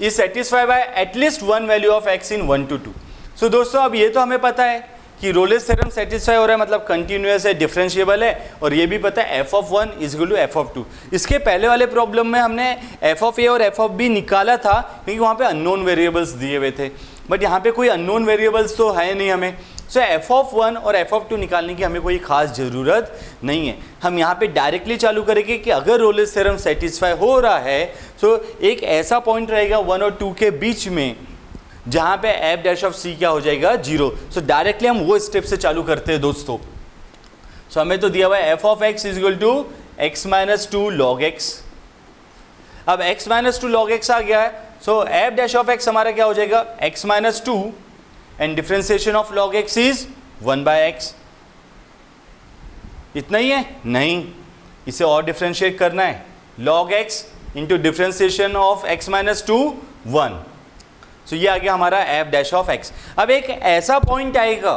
is satisfy by at least one value of x in 1 to 2। So दोस्तों अब ये तो हमें पता है कि रोलेस थ्योरम सेटिस्फाई हो रहा है, मतलब कंटिन्यूअस है, डिफरेंशिएबल है, और ये भी पता है f of 1 is equal to f of 2। इसके पहले वाले प्रॉब्लम में हमने f ऑफ a और f ऑफ b निकाला था, क्योंकि वहाँ पे अननोन वेरिएबल्स दिए हुए थे, बट यहाँ पे कोई अननोन वेरिएबल्स तो है नहीं हमें। सो f ऑफ 1 और f ऑफ 2 निकालने की हमें कोई खास ज़रूरत नहीं है। हम यहाँ पे डायरेक्टली चालू करेंगे कि अगर रोलेस थ्योरम सेटिस्फाई हो रहा है, तो एक ऐसा पॉइंट रहेगा 1 और 2 के बीच में जहाँ पे f डैश ऑफ c क्या हो जाएगा 0। सो डायरेक्टली हम वो स्टेप से चालू करते हैं दोस्तों। सो हमें तो दिया हुआ है f of x is equal to x - 2 log x। अब x - 2 log x आ गया है, सो f डैश ऑफ x हमारा क्या हो जाएगा x - 2 and differentiation of log x is 1/x। इतना ही है? नहीं, इसे और डिफरेंशिएट करना है। log x into differentiation of x - 2 1। So ये आ गया हमारा f डैश ऑफ x। अब एक ऐसा पॉइंट आएगा,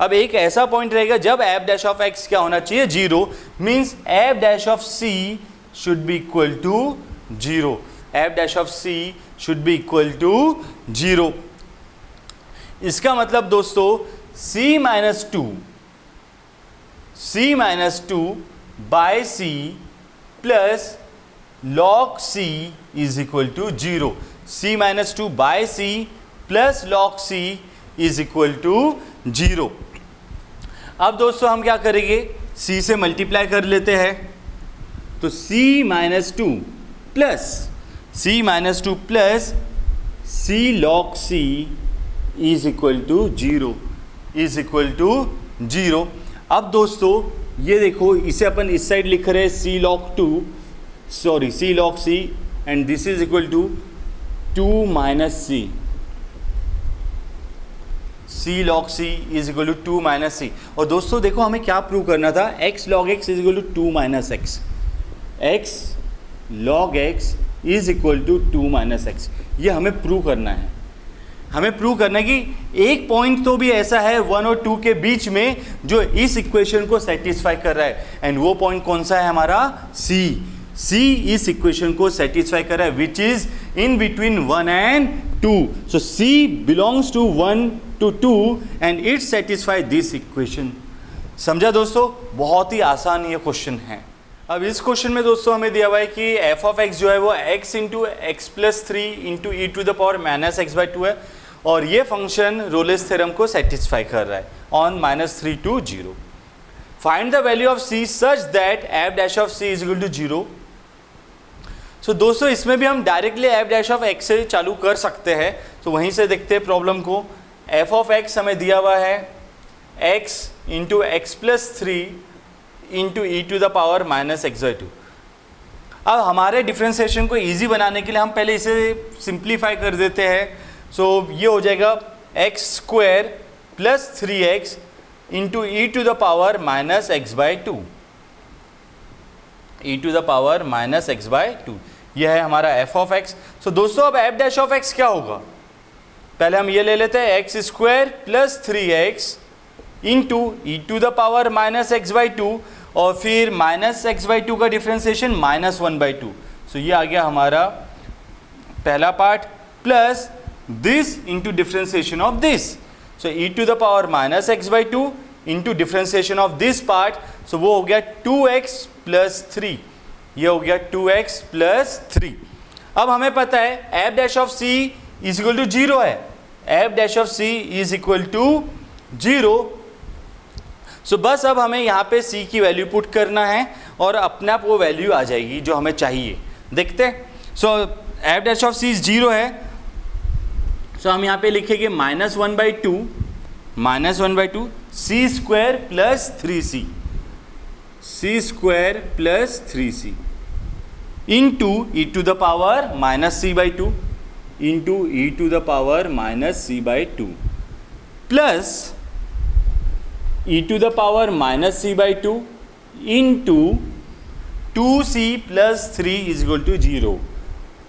अब एक ऐसा पॉइंट रहेगा जब f डैश ऑफ x क्या होना चाहिए 0, means f dash of c should be equal to 0। f dash of c should be equal to 0। इसका मतलब दोस्तों c - 2 by c plus log c is equal to 0। c - 2 by c plus log c is equal to 0। अब दोस्तों हम क्या करेंगे, c से multiply कर लेते हैं, तो c - 2 plus c log c is equal to 0 is equal to 0। अब दोस्तों ये देखो, इसे अपन इस साइड लिख रहे हैं c log c and this is equal to 2 minus c। c log c is equal to 2 minus c। और दोस्तों देखो हमें क्या प्रूव करना था, x log x is equal to 2 minus x। x log x is equal to 2 minus x, ये हमें prove करना है। हमें प्रूव करना है कि एक पॉइंट तो भी ऐसा है 1 और 2 के बीच में जो इस इक्वेशन को सेटिस्फाई कर रहा है, एंड वो पॉइंट कौन सा है हमारा c। c इस इक्वेशन को सेटिस्फाई कर रहा है which is in between 1 and 2। So c belongs to 1 to 2 and it satisfy this equation. समझा दोस्तों, बहुत ही आसान ये क्वेश्चन है। अब इस क्वेश्चन में दोस्तों हमें दिया हुआ है कि f ऑफ x जो है वो x into x plus 3 into e to the power minus x by 2 है, और ये फंक्शन रोलेस थ्योरम को सेटिस्फाई कर रहा है on -3 to 0। Find the value of c such that f dash of c is equal to 0। So दोस्तों इसमें भी हम directly f dash of x से चालू कर सकते हैं, तो वहीं से देखते हैं प्रॉब्लम को। f ऑफ x हमें दिया हुआ है x into x plus 3 into e to the power minus x by 2। अब हमारे डिफ्रेंसिएशन को इजी बनाने के लिए हम पहले इसे सिंप्लीफाई कर देते हैं। सो ये हो जाएगा x square plus 3x into e to the power minus x by 2, e to the power minus x by 2। यह है हमारा f ऑफ x। सो दोस्तों अब f डैश ऑफ x क्या होगा, पहले हम ये ले लेते हैं x square plus 3x into e to the power minus x by 2, और फिर माइनस एक्स बाई 2 का डिफ्रेंसिएशन -1/2। सो ये आ गया हमारा पहला part, plus this into differentiation of this. So e to the power minus x by 2 into differentiation of this part, so वो हो गया 2x प्लस 3, ये हो गया 2x प्लस 3। अब हमें पता है f dash of c is equal to 0 है, f dash of c is equal to 0। So बस अब हमें यहाँ पे c की वैल्यू पुट करना है और अपने आप वो वैल्यू आ जाएगी जो हमें चाहिए। देखते हैं। सो f डैश ऑफ c 0 है, सो हम यहाँ पे लिखेंगे -1/2 c square plus 3c, c square plus 3c into e to the power minus c by 2 into e to the power minus c by 2 plus e to the power minus c by 2 into 2c plus 3 is equal to 0,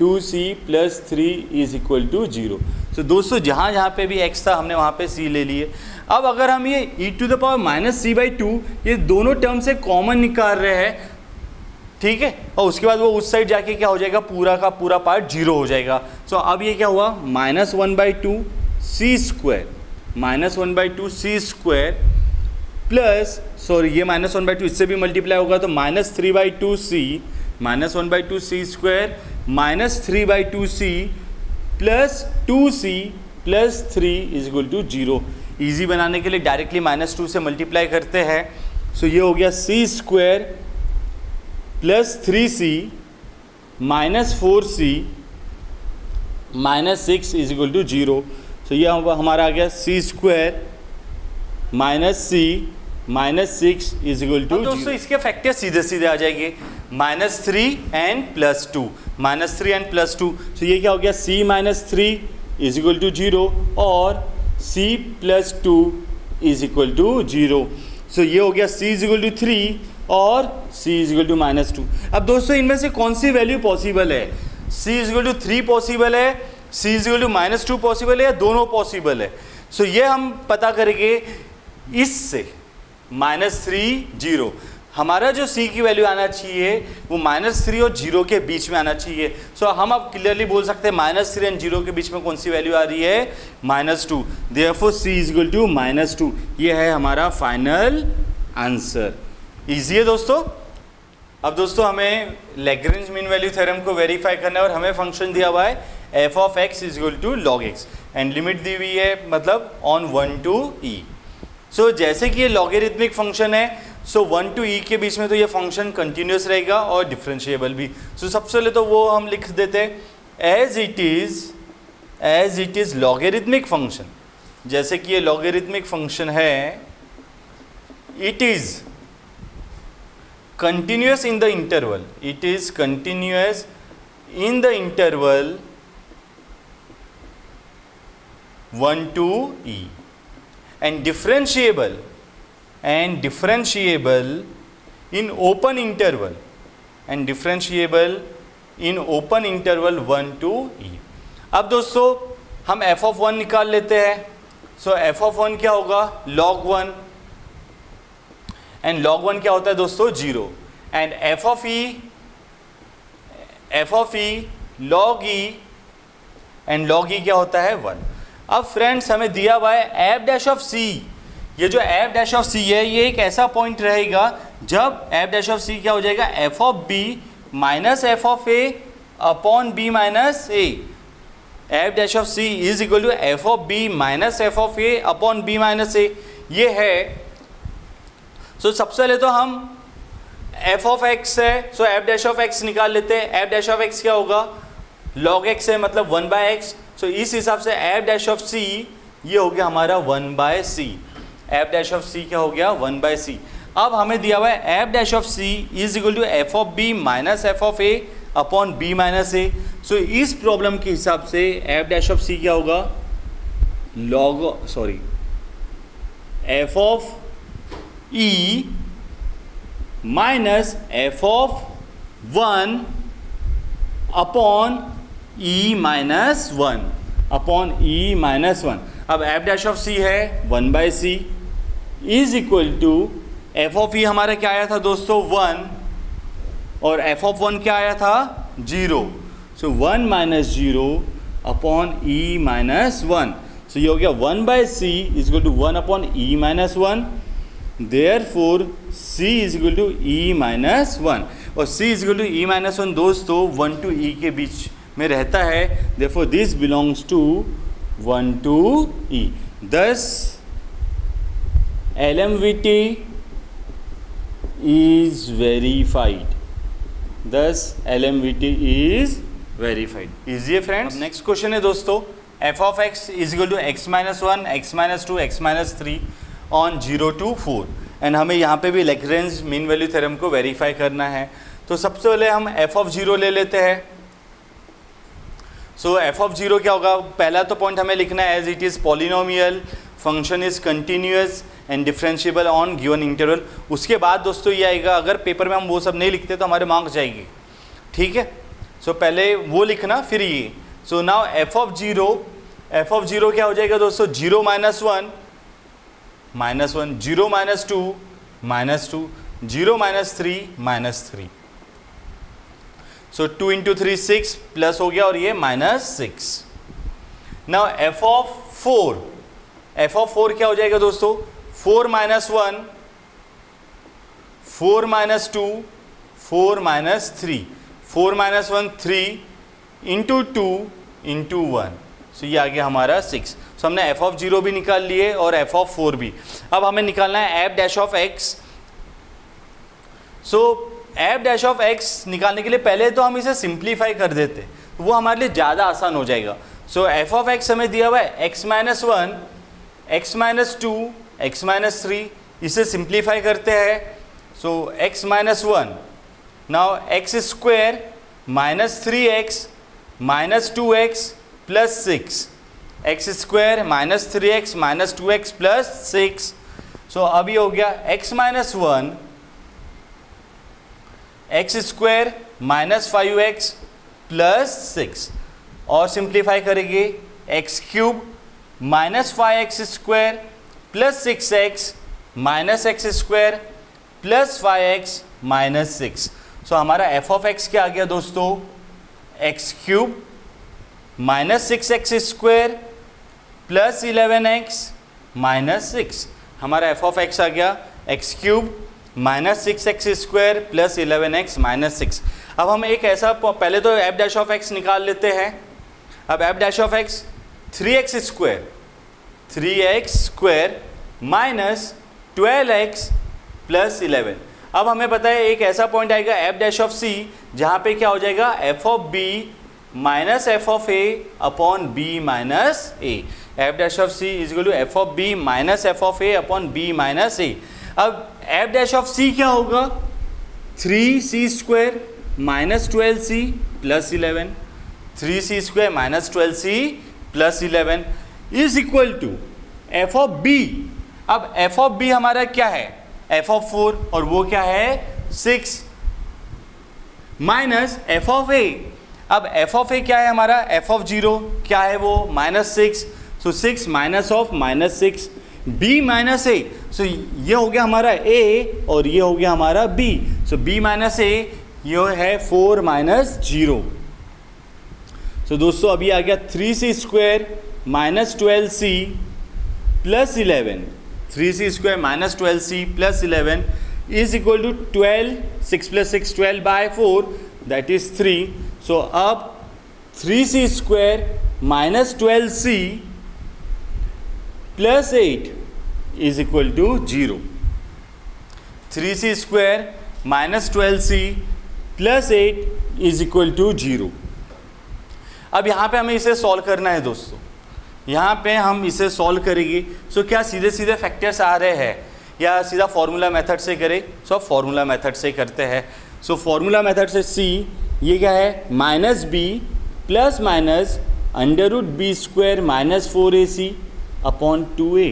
2c plus 3 is equal to 0। तो दोस्तों जहाँ जहाँ पे भी x था हमने वहाँ पे c ले लिए। अब अगर हम ये e to the power minus c by 2 ये दोनों टर्म से कॉमन निकाल रहे हैं, ठीक है, और उसके बाद वो उस साइड जाके क्या हो जाएगा, पूरा का पूरा पार्ट 0 हो जाएगा। सो अब ये क्या हुआ, -1/2 c square, -1/2 c square plus, sorry ये -1/2 इससे भी मल्टीप्लाई होगा तो -3/2 c, -1/2 c square -3/2 c plus 2c plus 3 is equal to 0। Easy बनाने के लिए डायरेक्टली -2 से मल्टीप्लाई करते हैं। सो ये हो गया c square plus 3c minus 4c minus 6 is equal to 0। So ये हमारा आ गया c square minus c minus 6 is equal to. दोस्तों इसके फैक्टर सीधे सीधे आ जाएंगे, -3 एंड +2, -3 एंड +2। सो ये क्या हो गया, c minus 3 is equal to 0 और c plus 2 is equal to 0। So ये हो गया c इज इक्वल टू 3 और c इज इक्वल टू -2। अब दोस्तों इनमें से कौन सी वैल्यू पॉसिबल है, c is equal to 3 possible है, c is equal to -2 possible है, या दोनों पॉसिबल है। सो ये हम पता करेंगे इससे, -3 0, हमारा जो c की वैल्यू आना चाहिए वो -3 और 0 के बीच में आना चाहिए। सो हम अब क्लियरली बोल सकते हैं -3 एंड 0 के बीच में कौन सी वैल्यू आ रही है, -2। Therefore c is equal to -2। ये है हमारा फाइनल आंसर। ईजी है दोस्तों। अब दोस्तों हमें लैग्रेंज मीन वैल्यू थ्योरम को वेरीफाई करना है और हमें फंक्शन दिया हुआ है f of x is equal to log x and limit दी हुई है मतलब ऑन 1 to e। सो जैसे कि ये लॉगरिथमिक फंक्शन है, सो 1 to e के बीच में तो ये फंक्शन कंटिन्यूस रहेगा और डिफरेंशिएबल भी। सो सबसे पहले तो वो हम लिख देते हैं as it is logarithmic function. जैसे कि ये लॉगरिथमिक फंक्शन है it is continuous in the interval, it is continuous in the interval 1 to e and differentiable in open interval and differentiable in open interval 1 to e. अब दोस्तों हम f of 1 निकाल लेते हैं. सो f of 1 क्या होगा? log 1 and log 1 क्या होता है दोस्तों? 0 and f of e log e and log e क्या होता है? 1. अब फ्रेंड्स हमें दिया हुआ है f डैश ऑफ c. ये जो f डैश ऑफ c है ये एक ऐसा पॉइंट रहेगा जब f डैश ऑफ c क्या हो जाएगा? f of b minus f of a upon b minus a. f dash of c is equal to f of b minus f of a upon b minus a. ये है. सो सबसे पहले तो हम f of x है, सो f dash of x निकाल लेते हैं. f डैश ऑफ x क्या होगा? log x है, मतलब 1/x. सो इस हिसाब से f डैश ऑफ c ये हो गया हमारा 1/c. f dash of c क्या हो गया? 1/c. अब हमें दिया हुआ है f dash of c is equal to f of b minus f of a upon b minus a. So इस प्रॉब्लम के हिसाब से f डैश ऑफ c क्या होगा? f of e minus f of 1 upon e minus 1 upon e minus 1. अब f dash of c है 1/c is equal to f of e हमारा क्या आया था दोस्तों? 1 और f ऑफ 1 क्या आया था? 0. So 1 minus 0 upon e minus 1. So ये हो गया 1/c is equal to 1 upon e minus 1. Therefore c is equal to e minus 1 और c is equal to e minus 1 दोस्तों 1 to e के बीच में रहता है. Therefore this belongs to 1 to e. Thus LMVT is verified. Thus LMVT is verified. Easy है friends. Next question है दोस्तों f of x is equal to x minus 1, x minus 2, x minus 3 on 0 to 4 and हमें यहाँ पे भी Lagrange mean value theorem को verify करना है. तो सबसे पहले हम f ऑफ 0 ले लेते हैं. सो f ऑफ 0 क्या होगा? पहला तो पॉइंट हमें लिखना है as it is polynomial, function is continuous and differentiable on given interval. उसके बाद दोस्तों ये आएगा, अगर पेपर में हम वो सब नहीं लिखते तो हमारे मार्क्स जाएगी. ठीक है. सो पहले वो लिखना फिर ये. सो नाउ f ऑफ 0 क्या हो जाएगा दोस्तों? 0 minus 1 minus 1, 0 minus 2 minus 2, 0 minus 3 minus 3. सो 2 इंटू 3 6 प्लस हो गया और ये माइनस 6. नाउ f ऑफ 4 क्या हो जाएगा दोस्तों? 4 minus 1, 4 minus 2, 4 minus 3, 4 minus 1 3 into 2 into 1. So ये आ गया हमारा 6. सो हमने f ऑफ 0 भी निकाल लिए और f ऑफ 4 भी. अब हमें निकालना है f dash of x. So f dash of x निकालने के लिए पहले तो हम इसे सिंप्लीफाई कर देते, तो वो हमारे लिए ज़्यादा आसान हो जाएगा. सो f ऑफ x हमें दिया हुआ है x minus 1, x minus 2, x minus 3. इसे सिंप्लीफाई करते हैं. सो x minus 1, now x square minus 3x minus 2x plus 6, x square minus 3x minus 2x plus 6. सो अब ये हो गया x minus 1, x square minus 5x plus 6 और simplify करेंगे x cube minus 5x square plus 6x minus x square plus 5x minus 6. सो हमारा f of x क्या आ गया दोस्तों? x cube minus 6x square plus 11x minus 6. हमारा f of x आ गया x cube minus 6x square plus 11x minus 6. अब हम एक ऐसा पहले तो f डैश ऑफ x निकाल लेते हैं. अब f dash of x 3x square minus 12x plus 11. अब हमें पता है एक ऐसा पॉइंट आएगा f डैश ऑफ c जहाँ पे क्या हो जाएगा? f of b minus f of a upon b minus a. f dash of c is equal to f of b minus f of a upon b minus a. अब f dash of c क्या होगा, 3c square minus 12c plus 11, 3c square minus 12c plus 11 is equal to f of b. अब f of b हमारा क्या है, f of 4 और वो क्या है 6 माइनस एफ ऑफ ए। अब एफ ऑफ ए क्या है हमारा, एफ ऑफ 0 क्या है वो -6, सो 6 माइनस ऑफ -6 b माइनस ए। सो ये हो गया हमारा a और ये हो गया हमारा b। सो b माइनस ए ये है 4 माइनस 0। सो दोस्तों अभी आ गया 3c square minus 12c plus 11, 3c square minus 12c plus 11 is equal to 12, 6 plus 6 12 by 4 that is 3। So अब 3c square minus 12c plus 8 is equal to 0। 3c square minus 12c plus 8 is equal to 0। अब यहाँ पे हमें इसे solve करना है दोस्तों, यहाँ पे हम इसे सॉल्व करेंगे। सो क्या सीधे सीधे फैक्टर्स आ रहे हैं या सीधा फॉर्मूला मेथड से करें, सो फॉर्मूला मेथड से करते हैं। सो फॉर्मूला मेथड से c ये क्या है minus b plus minus under root b square minus 4ac upon 2a,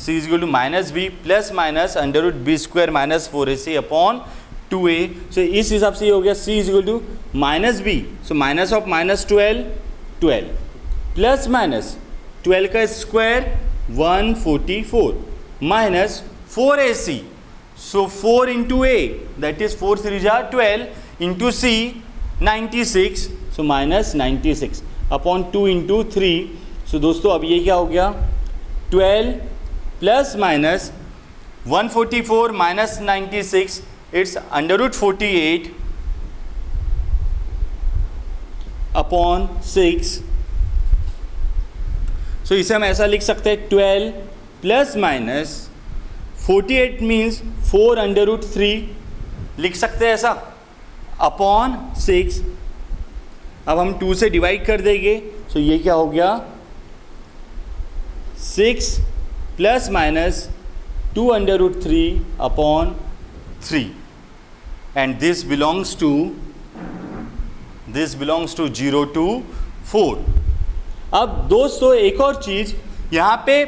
c is equal to minus b plus minus under root b square minus 4ac upon 2a। So इस हिसाब से ये हो गया c is equal to minus b, so minus of minus 12 plus minus 12 का square 144 minus 4ac, so 4 into A that is 4 3 जा 12 into c 96, so minus 96 upon 2 into 3। So दोस्तों अब ये क्या हो गया 12 plus minus 144 minus 96 it's under root 48 upon 6। So इसे हम ऐसा लिख सकते हैं 12 plus minus 48 means 4 under root 3 लिख सकते हैं ऐसा अपॉन 6। अब हम 2 से डिवाइड कर देंगे, सो ये क्या हो गया 6 plus minus 2 under root 3 upon 3 and this belongs to 0 to 4। अब दोस्तों एक और चीज़, यहाँ पे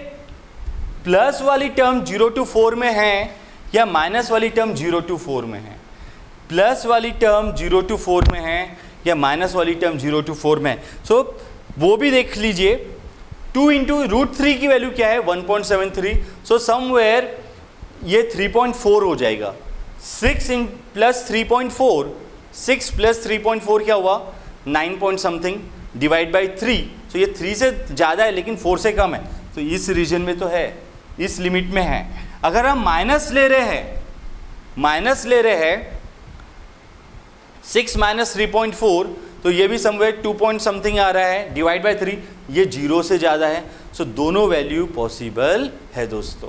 प्लस वाली टर्म 0 to 4 में है या माइनस वाली टर्म 0 to 4 में है, प्लस वाली टर्म 0 to 4 में है या माइनस वाली टर्म 0 to 4 में है। सो वो भी देख लीजिए। 2 इंटू रूट 3 की वैल्यू क्या है 1.73, सो समवेयर ये 3.4 हो जाएगा। 6 प्लस 3.4, 6 प्लस 3.4 क्या हुआ 9 पॉइंट समथिंग डिवाइड बाई 3। सो ये 3 से ज़्यादा है लेकिन 4 से कम है, तो इस रीजन में तो है, इस लिमिट में है। अगर हम माइनस ले रहे हैं 6 माइनस 3.4, तो ये भी समवेयर 2 पॉइंट समथिंग आ रहा है डिवाइड बाई 3, ये 0 से ज़्यादा है। सो दोनों वैल्यू पॉसिबल है दोस्तों।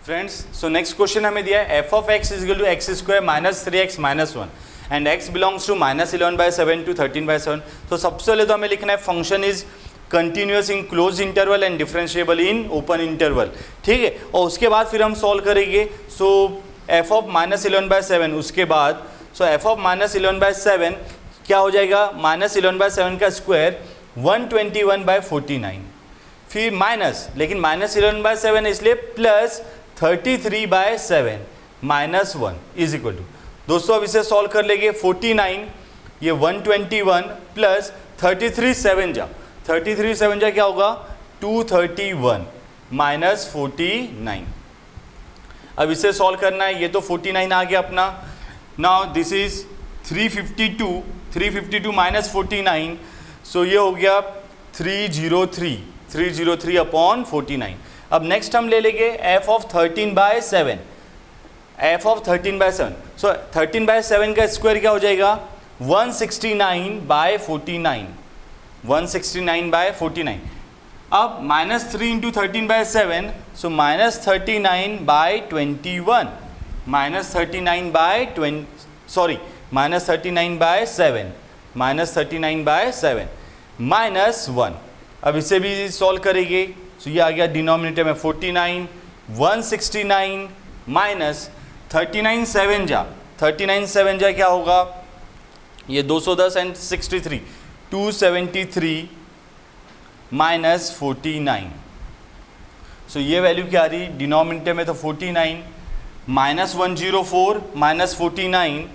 फ्रेंड्स, सो नेक्स्ट क्वेश्चन हमें दिया है f of x is equal to x square minus 3x minus 1 and x belongs to minus 11/7 to 13/7। तो सबसे पहले तो हमें लिखना है function is continuous in close interval and differentiable in open interval, ठीक है। और उसके बाद फिर हम सॉल्व करेंगे। सो एफ ऑफ माइनस 11/7, उसके बाद सो एफ ऑफ माइनस 11/7 क्या हो जाएगा माइनस 11/7 का स्क्वायर 121/49, फिर माइनस, लेकिन माइनस 11/7 इसलिए plus 33/7 minus 1 is equal to. दोस्तों अब इसे सॉल्व कर लेंगे। 49 ये 121 प्लस 33 7 जा, 33 7 जा क्या होगा 231 माइनस 49। अब इसे सॉल्व करना है, ये तो 49 आ गया अपना। नाउ दिस इज 352 माइनस 49, सो ये हो गया 303 अपॉन 49। अब नेक्स्ट हम ले लेंगे एफ ऑफ 13/7, एफ ऑफ 13/7। सो 13/7 का स्क्वायर क्या हो जाएगा 169/49, 169/49। अब minus 3 into 13/7, so minus 39/21, minus 39/7, minus 39/7 minus 1। अब इसे भी सॉल्व करेंगे, सो ये आ गया डिनोमिनेटर में 49, 169 माइनस 39 7 जा क्या होगा, ये 210 एंड 63 273 माइनस 49। सो ये वैल्यू क्या आ रही, डिनोमिनेटर में तो 49 माइनस 104 माइनस 49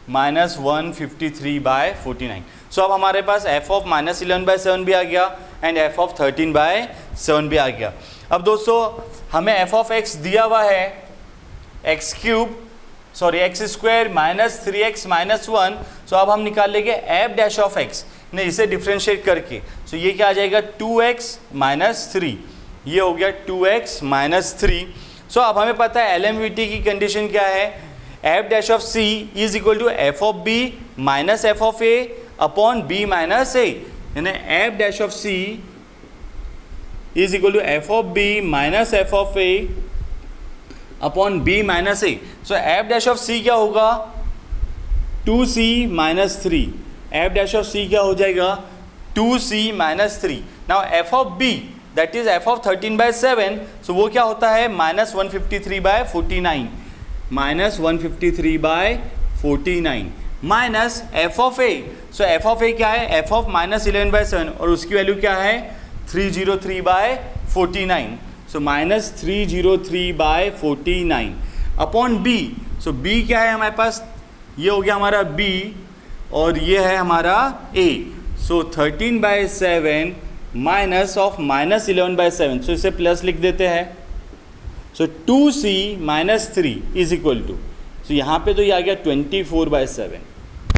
माइनस 153/49। सो अब हमारे पास f ऑफ -11/7 भी आ गया एंड f ऑफ 13/7 भी आ गया। अब दोस्तों हमें f ऑफ x दिया हुआ है x² माइनस 3x माइनस 1। सो अब हम निकाल लेंगे f डैश ऑफ x ने इसे डिफ्रेंशिएट करके। सो ये क्या आ जाएगा 2x माइनस 3, ये हो गया 2x माइनस 3। सो अब हमें पता है LMVT की कंडीशन क्या है, f dash of c is equal to f of b minus f of a upon b minus a, यानी f dash of c is equal to f of b minus f of a upon b minus a। So f dash of c क्या होगा 2c minus 3, f dash of c क्या हो जाएगा 2c minus 3। Now f of b that is f of 13/7, सो वो क्या होता है minus 153/49 minus 153/49 minus f of a। So f of a क्या है f ऑफ माइनस 11/7 और उसकी वैल्यू क्या है 303/49। So minus 303/49 upon b। सो b क्या है हमारे पास, ये हो गया हमारा b और ये है हमारा a। So 13/7 minus of minus 11/7, so इसे प्लस लिख देते हैं। So 2c minus 3 is equal to, so यहाँ पे तो ये आ गया 24/7,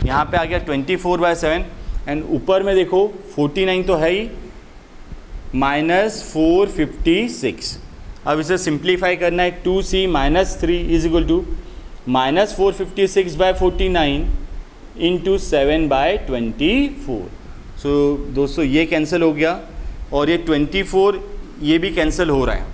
यहाँ पे आ गया 24/7 एंड ऊपर में देखो 49 तो है ही माइनस 456। अब इसे सिंप्लीफाई करना है, 2c minus 3 is equal to minus 456/49 into 7/24। So दोस्तों ये कैंसिल हो गया और ये 24 ये भी कैंसिल हो रहा है।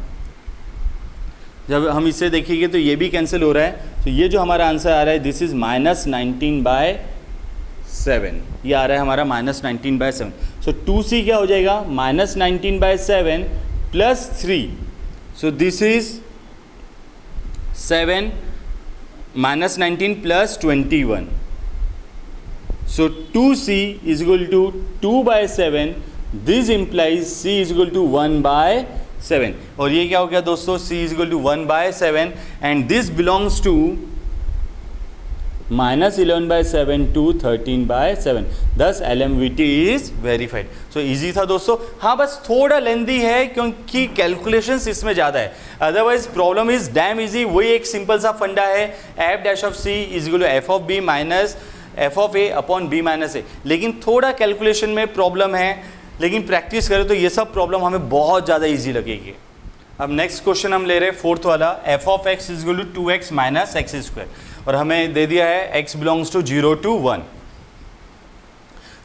जब हम इसे देखेंगे तो ये भी कैंसिल हो रहा है। तो ये जो हमारा आंसर आ रहा है दिस इज माइनस 19/7, ये आ रहा है हमारा माइनस 19/7। सो 2c क्या हो जाएगा minus 19/7 plus 3, so this is 7 minus 19 plus 21। So 2c is equal to 2/7, this implies c is equal to 1/7 और ये क्या हो गया दोस्तों c is equal to 1/7 and this belongs to minus 11/7 to 13/7, thus LMVT is verified। So easy था दोस्तों। हाँ बस थोड़ा लेंदी है क्योंकि कैलकुलेशंस इसमें ज़्यादा है, otherwise problem is damn easy. वही एक सिंपल सा फंडा है f dash of c is equal to f of b minus f of a upon b minus a, लेकिन थोड़ा कैलकुलेशन में प्रॉब्लम है, लेकिन प्रैक्टिस करें तो ये सब प्रॉब्लम हमें बहुत ज़्यादा इजी लगेगी। अब नेक्स्ट क्वेश्चन हम ले रहे हैं फोर्थ वाला, f of x is equal to 2x minus x² और हमें दे दिया है x बिलोंग्स टू 0 to 1।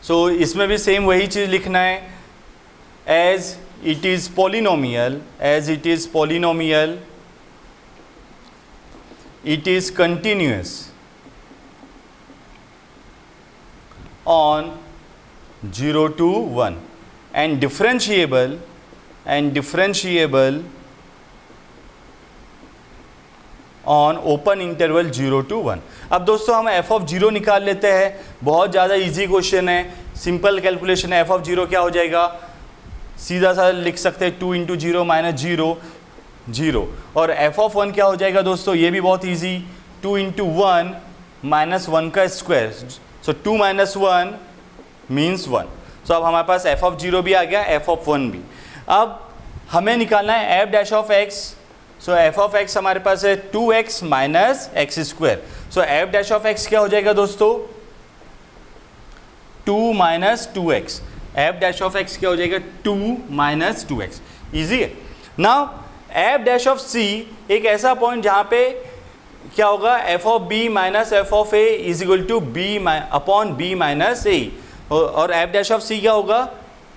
सो इसमें भी सेम वही चीज़ लिखना है, as it is polynomial it is continuous on 0 to 1 and differentiable on open interval 0 to 1। अब दोस्तों हम f of 0 निकाल लेते हैं, बहुत ज़्यादा इजी क्वेश्चन है, सिंपल कैलकुलेशन है। f of 0 क्या हो जाएगा, सीधा सा लिख सकते हैं 2 इंटू 0 माइनस 0 और f of 1 क्या हो जाएगा दोस्तों, ये भी बहुत इजी, 2 इंटू 1 माइनस 1 का स्क्वायर। सो 2 माइनस 1 मीन्स 1। सो अब हमारे पास f ऑफ 0 भी आ गया, f ऑफ 1 भी। अब हमें निकालना है f dash of x। So f of x हमारे पास है 2x minus x²। So f dash of x क्या हो जाएगा दोस्तों 2 minus 2x। f dash of x क्या हो जाएगा 2 माइनस 2x, ईजी है। Now f dash of c एक ऐसा पॉइंट जहाँ पे क्या होगा f of b minus f of a is equal to b upon b minus a और f डैश ऑफ c क्या होगा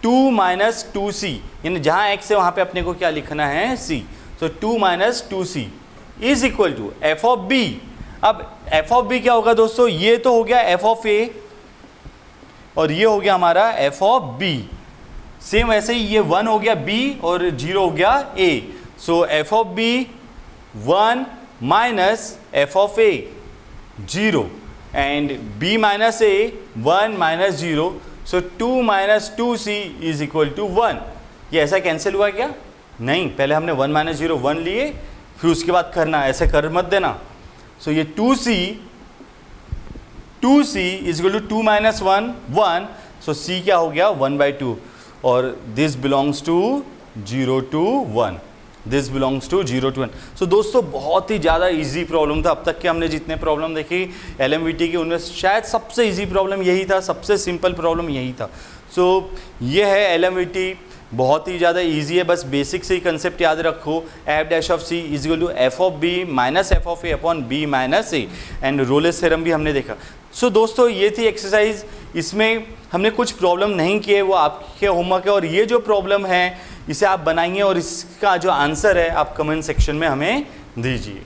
2 माइनस 2c, यानी जहाँ x है वहाँ पे अपने को क्या लिखना है c। So 2 minus 2c is equal to f of b। अब f ऑफ b क्या होगा दोस्तों, ये तो हो गया f ऑफ a और ये हो गया हमारा f ऑफ b। सेम वैसे ही ये 1 हो गया b और 0 हो गया a। So f of b 1 minus f of a 0 and b minus a 1 minus 0, so 2 minus 2c is equal to 1। ये ऐसा कैंसिल हुआ क्या? नहीं, पहले हमने 1 माइनस 0 1 लिए, फिर उसके बाद करना, ऐसे कर मत देना। सो ये 2c is equal to 2 minus 1 1, so c क्या हो गया 1/2, और this belongs to 0 to 1, this belongs to 0 to 1। So दोस्तों बहुत ही ज़्यादा इजी प्रॉब्लम था। अब तक के हमने जितने प्रॉब्लम देखी LMVT के, उनमें शायद सबसे इजी प्रॉब्लम यही था, सबसे सिंपल प्रॉब्लम यही था। सो ये है LMVT, बहुत ही ज़्यादा इजी है, बस बेसिक से ही कंसेप्ट याद रखो। F dash of c is equal to f of b minus f of a upon b minus a, and Rolle's theorem भी हमने देखा। सो दोस्तों ये थी एक्सरसाइज, इसमें हमने कुछ प्रॉब्लम नहीं किए, वो आपके होमवर्क है, और ये जो प्रॉब्लम है इसे आप बनाइए और इसका जो आंसर है आप कमेंट सेक्शन में हमें दीजिए।